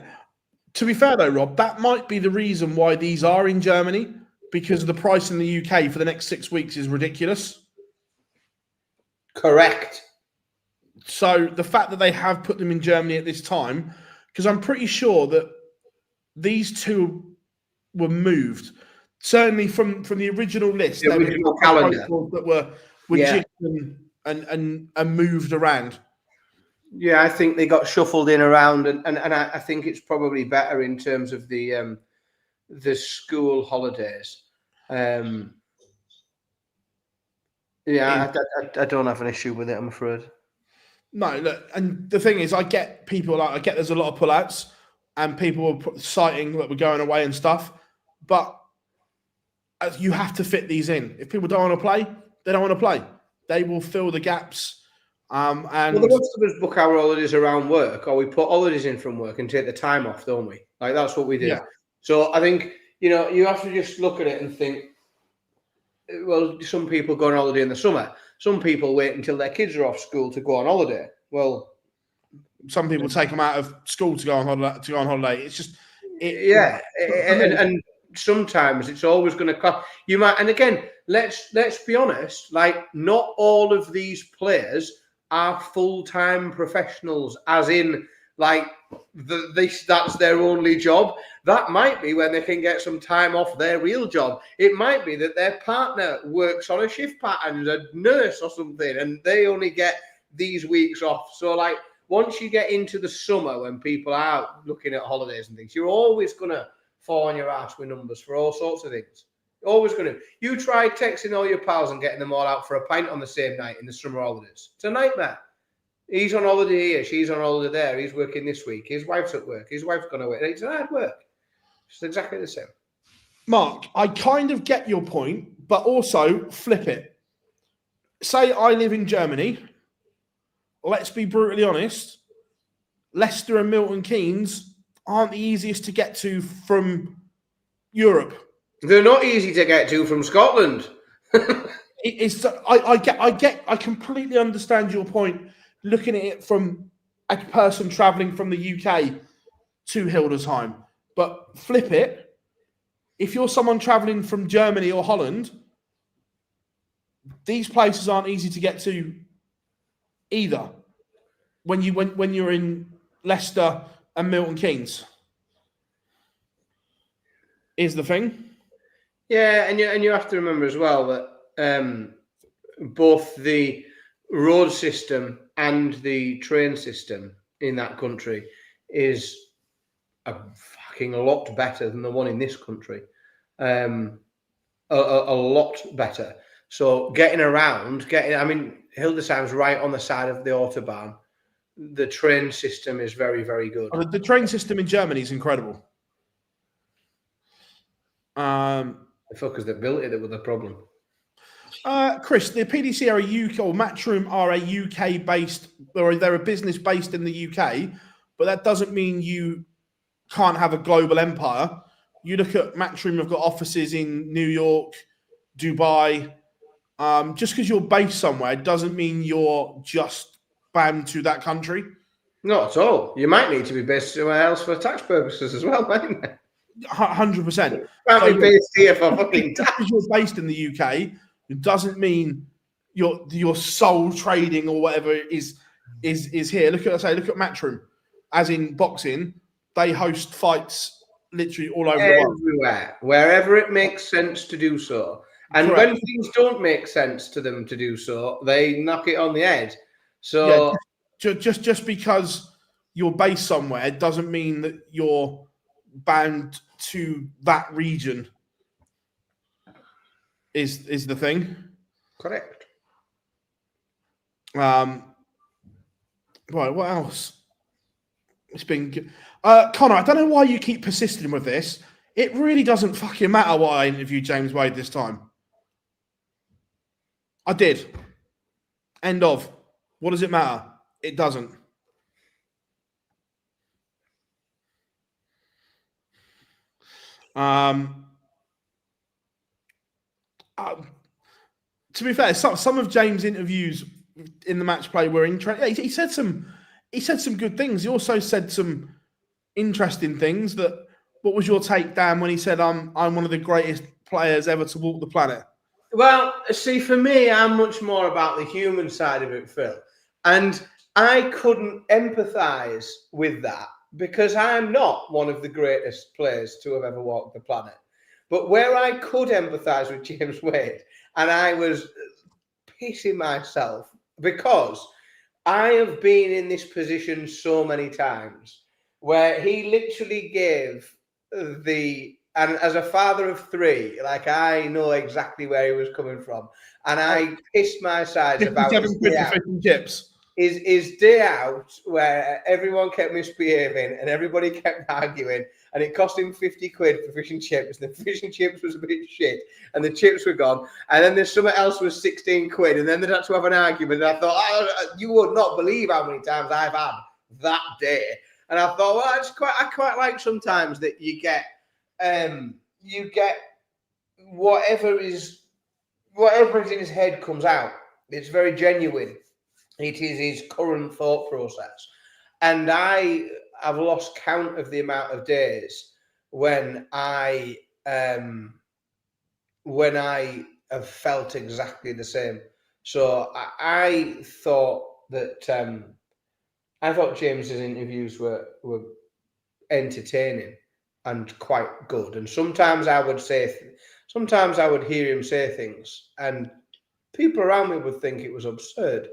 S1: To be fair though, Rob, that might be the reason why these are in Germany, because the price in the UK for the next 6 weeks is ridiculous.
S2: Correct.
S1: So the fact that they have put them in Germany at this time, because I'm pretty sure that these two were moved. Certainly from the original list,
S2: The
S1: there were
S2: original calendar
S1: that were jigged and moved around.
S2: Yeah, I think they got shuffled in around, and I think it's probably better in terms of the school holidays. I don't have an issue with it, I'm afraid.
S1: No, look, and the thing is, I get there's a lot of pullouts, and people were citing that we're going away and stuff, but you have to fit these in. If people don't want to play, they don't want to play. They will fill the gaps. And
S2: the most of us book our holidays around work, or we put holidays in from work and take the time off, don't we? Like that's what we do. Yeah. So I think you have to just look at it and think. Well, some people go on holiday in the summer. Some people wait until their kids are off school to go on holiday. Well,
S1: some people take them out of school to go on holiday. It's just,
S2: and sometimes it's always going to cost. You might, and again, let's be honest. Like, not all of these players are full-time professionals, as in, like, that's their only job. That might be when they can get some time off their real job. It might be that their partner works on a shift pattern, a nurse or something, and they only get these weeks off. So, like, once you get into the summer when people are looking at holidays and things, you're always going to fall on your ass with numbers for all sorts of things. Always going to. You try texting all your pals and getting them all out for a pint on the same night in the summer holidays. It's a nightmare. He's on holiday here. She's on holiday there. He's working this week. His wife's at work. His wife's gone away. It's hard work. It's exactly the same.
S1: Mark, I kind of get your point, but also flip it. Say I live in Germany. Let's be brutally honest. Leicester and Milton Keynes aren't the easiest to get to from Europe.
S2: They're not easy to get to from Scotland.
S1: I completely understand your point. Looking at it from a person traveling from the UK to Hildesheim, but flip it. If you're someone traveling from Germany or Holland, these places aren't easy to get to either. When you're in Leicester and Milton Keynes, is the thing.
S2: Yeah, and you have to remember as well that both the road system and the train system in that country is a fucking lot better than the one in this country. A lot better. So getting around, Hildesheim's right on the side of the Autobahn. The train system is very, very good.
S1: The train system in Germany is incredible.
S2: The fuckers that built it that were the problem.
S1: Chris, the PDC are a UK, or Matchroom are a UK based, or they're a business based in the UK, but that doesn't mean you can't have a global empire. You look at Matchroom, have got offices in New York, Dubai. Just because you're based somewhere doesn't mean you're just bound to that country.
S2: Not at all. You might need to be based somewhere else for tax purposes as well, mightn't you?
S1: 100%.
S2: Can't be based here for fucking tax.
S1: Because you're based in the UK, it doesn't mean your sole trading or whatever is here. Look at Matchroom, as in boxing, they host fights literally all over the world.
S2: Everywhere, wherever it makes sense to do so. And
S1: Correct.
S2: When things don't make sense to them to do so, they knock it on the head. So
S1: just because you're based somewhere doesn't mean that you're bound to that region. is the thing.
S2: Correct.
S1: Right, what else? It's been good. Connor, I don't know why you keep persisting with this. It really doesn't fucking matter why I interviewed James Wade this time. I did. End of. What does it matter? It doesn't. To be fair, some of James' interviews in the match play were interesting. He said some good things. He also said some interesting things. What was your take, Dan, when he said, "I'm one of the greatest players ever to walk the planet"?
S2: Well, see, for me, I'm much more about the human side of it, Phil, and I couldn't empathise with that because I'm not one of the greatest players to have ever walked the planet. But where I could empathise with James Wade, and I was pissing myself because I have been in this position so many times where he literally gave and as a father of three, like I know exactly where he was coming from, and I pissed my sides about his day out.
S1: Chips.
S2: His day out where everyone kept misbehaving and everybody kept arguing, and it cost him 50 quid for fish and chips. The fish and chips was a bit shit, and the chips were gone. And then there's something else was 16 quid, and then they had to have an argument. And I thought, you would not believe how many times I've had that day. And I thought, well, I quite like sometimes that you get whatever is in his head comes out. It's very genuine. It is his current thought process. And I have lost count of the amount of days when I have felt exactly the same. So I thought that I thought James's interviews were entertaining and quite good. And sometimes I would hear him say things, and people around me would think it was absurd.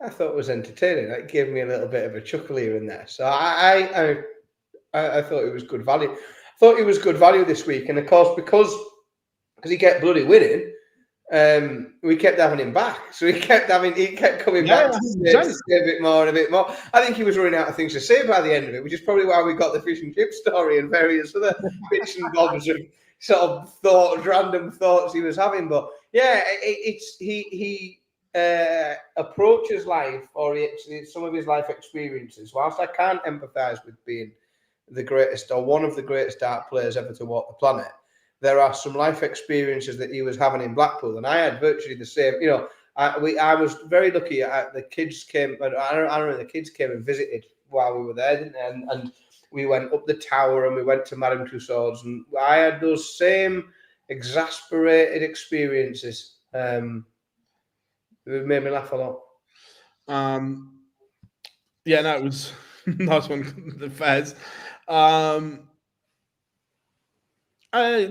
S2: I thought it was entertaining. It gave me a little bit of a chuckle here and there. So I thought it was good value. I thought it was good value this week. And of course, because he kept bloody winning, we kept having him back. So he kept coming back to say a bit more and a bit more. I think he was running out of things to say by the end of it, which is probably why we got the fish and chip story and various other bits and bobs of sort of random thoughts he was having. But yeah, he approaches life, or some of his life experiences. Whilst I can't empathise with being the greatest or one of the greatest dart players ever to walk the planet, there are some life experiences that he was having in Blackpool, and I had virtually the same. You know, I was very lucky. The kids came, but I don't know. The kids came and visited while we were there, didn't they? And we went up the tower and we went to Madame Tussauds, and I had those same exasperated experiences. It made me laugh a lot.
S1: Yeah, no, it was nice one. The Fez.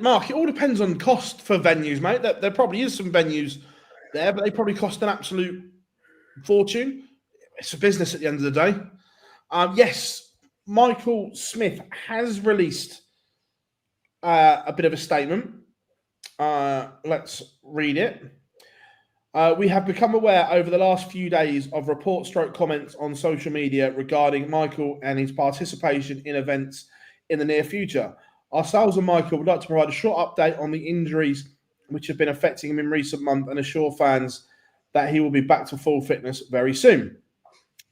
S1: Mark, it all depends on cost for venues, mate. There probably is some venues there, but they probably cost an absolute fortune. It's a business at the end of the day. Yes, Michael Smith has released a bit of a statement. Let's read it. We have become aware over the last few days of comments on social media regarding Michael and his participation in events in the near future. Ourselves and Michael would like to provide a short update on the injuries which have been affecting him in recent months and assure fans that he will be back to full fitness very soon.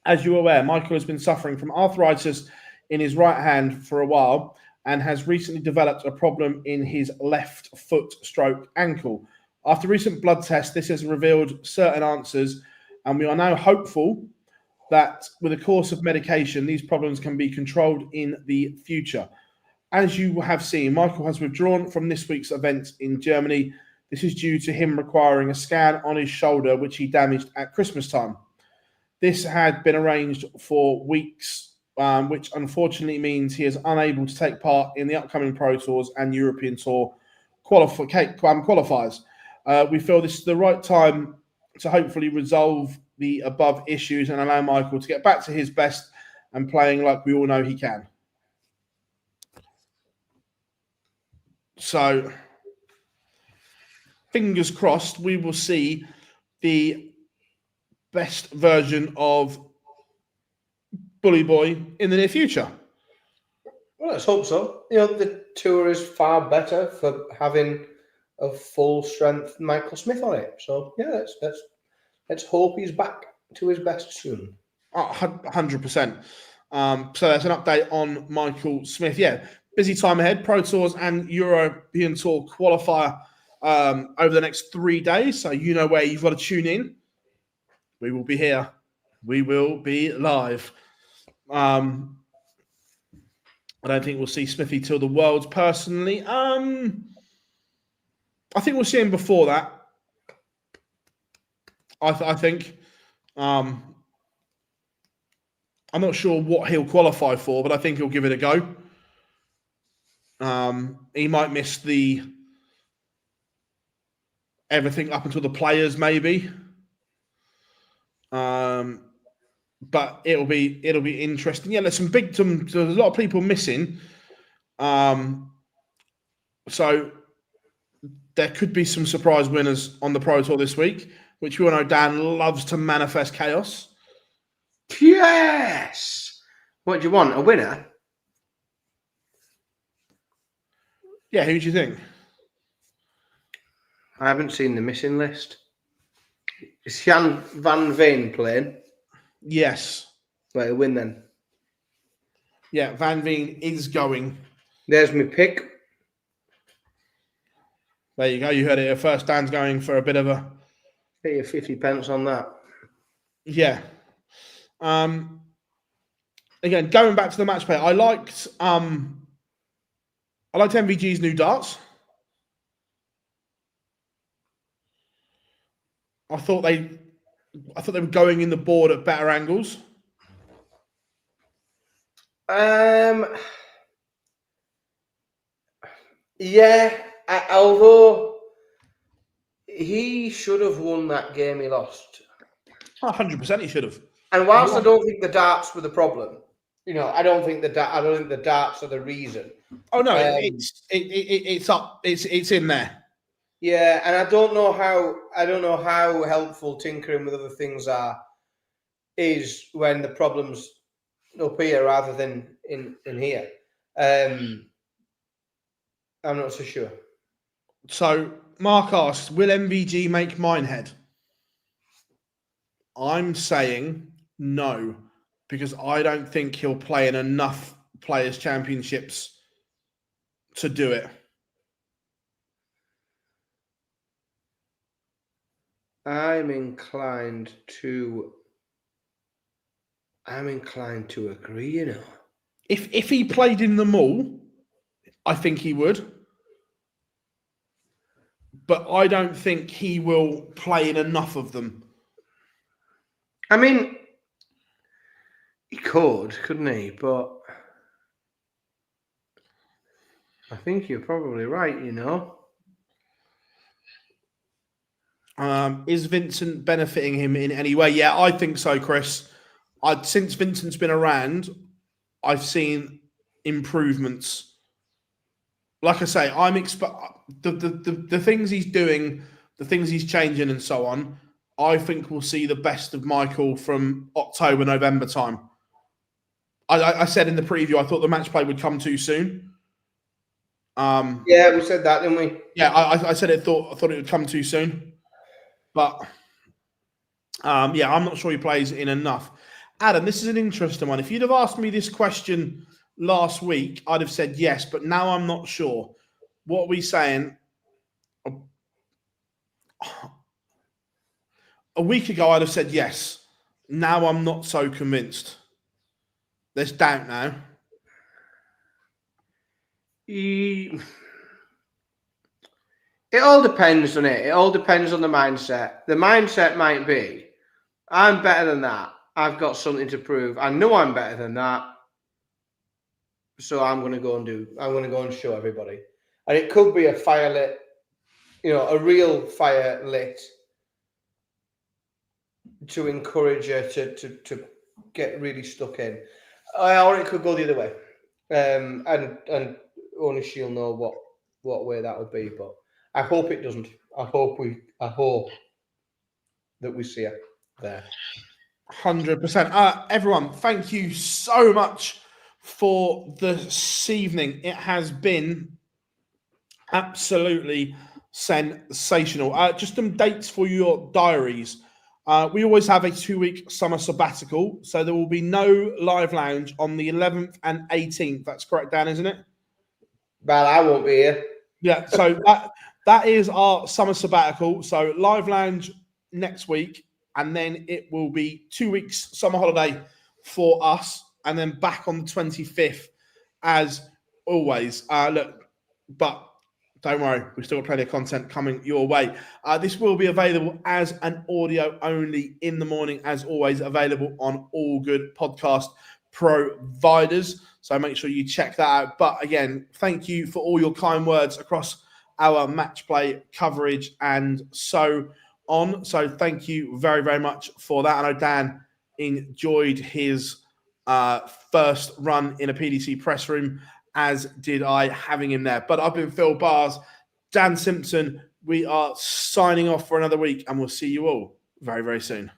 S1: As you're aware, Michael has been suffering from arthritis in his right hand for a while and has recently developed a problem in his left foot/ankle. After recent blood tests, this has revealed certain answers, and we are now hopeful that with a course of medication, these problems can be controlled in the future. As you have seen, Michael has withdrawn from this week's event in Germany. This is due to him requiring a scan on his shoulder, which he damaged at Christmas time. This had been arranged for weeks, which unfortunately means he is unable to take part in the upcoming Pro Tours and European Tour qualifiers. We feel this is the right time to hopefully resolve the above issues and allow Michael to get back to his best and playing like we all know he can. So, fingers crossed, we will see the best version of Bully Boy in the near future.
S2: Well, let's hope so. The tour is far better for having a full strength Michael Smith on it. So yeah, let's hope he's back to his best soon.
S1: 100%. So that's an update on Michael Smith. Yeah, busy time ahead. Pro Tours and European Tour qualifier over the next 3 days. So you know where you've got to tune in. We will be here. We will be live. I don't think we'll see Smithy till the Worlds personally. I think we'll see him before that. I think. I'm not sure what he'll qualify for, but I think he'll give it a go. He might miss everything up until the players, maybe. But it'll be interesting. Yeah, there's a lot of people missing. So there could be some surprise winners on the Pro Tour this week, which we all know Dan loves to manifest chaos.
S2: Yes. What do you want? A winner?
S1: Yeah, who do you think?
S2: I haven't seen the missing list. Is Jan van Veen playing?
S1: Yes.
S2: Well, he'll win then.
S1: Yeah, Van Veen is going.
S2: There's my pick.
S1: There you go. You heard it here first. Dan's going for a bit of a...
S2: Pay you 50 pence on that.
S1: Yeah. Again, going back to the match play, I liked MVG's new darts. I thought they were going in the board at better angles.
S2: Yeah, although he should have won that game he lost.
S1: 100% he should have.
S2: And whilst I don't think the darts were the problem, I don't think the darts are the reason.
S1: Oh no, it's up. It's in there.
S2: Yeah, and I don't know how helpful tinkering with other things is when the problem's up here rather than in here. I'm not so sure.
S1: So Mark asks, will MVG make Minehead? I'm saying no, because I don't think he'll play in enough Players' Championships to do it.
S2: I'm inclined to agree,
S1: If he played in them all, I think he would. But I don't think he will play in enough of them.
S2: I mean, he couldn't he? But I think you're probably right,
S1: Is Vincent benefiting him in any way? Yeah, I think so, Chris. Since Vincent's been around, I've seen improvements. Like I say, the things he's doing, the things he's changing, and so on. I think we'll see the best of Michael from October, November time. I said in the preview, I thought the match play would come too soon.
S2: Yeah, we said that, didn't we?
S1: Yeah, I said I thought it would come too soon. But yeah, I'm not sure he plays in enough. Adam, this is an interesting one. If you'd have asked me this question last week, I'd have said yes, but now I'm not sure. What are we saying? A week ago, I'd have said yes. Now I'm not so convinced. There's doubt now.
S2: It all depends, doesn't it? It all depends on the mindset. The mindset might be, I'm better than that. I've got something to prove. I know I'm better than that. So I'm going to go and show everybody. And it could be a fire lit, a real fire lit to encourage you to get really stuck in. Or it could go the other way. And only she'll know what way that would be. But I hope it doesn't. I hope that we see her there.
S1: 100%. Everyone, thank you so much for this evening. It has been absolutely sensational. Just some dates for your diaries. We always have a 2-week summer sabbatical, so there will be no live lounge on the 11th and 18th. That's correct, Dan, isn't it?
S2: Well, I won't be here.
S1: Yeah, so that is our summer sabbatical. So live lounge next week, and then it will be 2 weeks summer holiday for us, and then back on the 25th as always. But don't worry, we've still got plenty of content coming your way. This will be available as an audio only in the morning, as always, available on all good podcast providers. So make sure you check that out. But again, thank you for all your kind words across our match play coverage and so on. So thank you very, very much for that. I know Dan enjoyed his first run in a PDC press room, as did I, having him there. But I've been Phil Bars, Dan Simpson. We are signing off for another week, and we'll see you all very, very soon.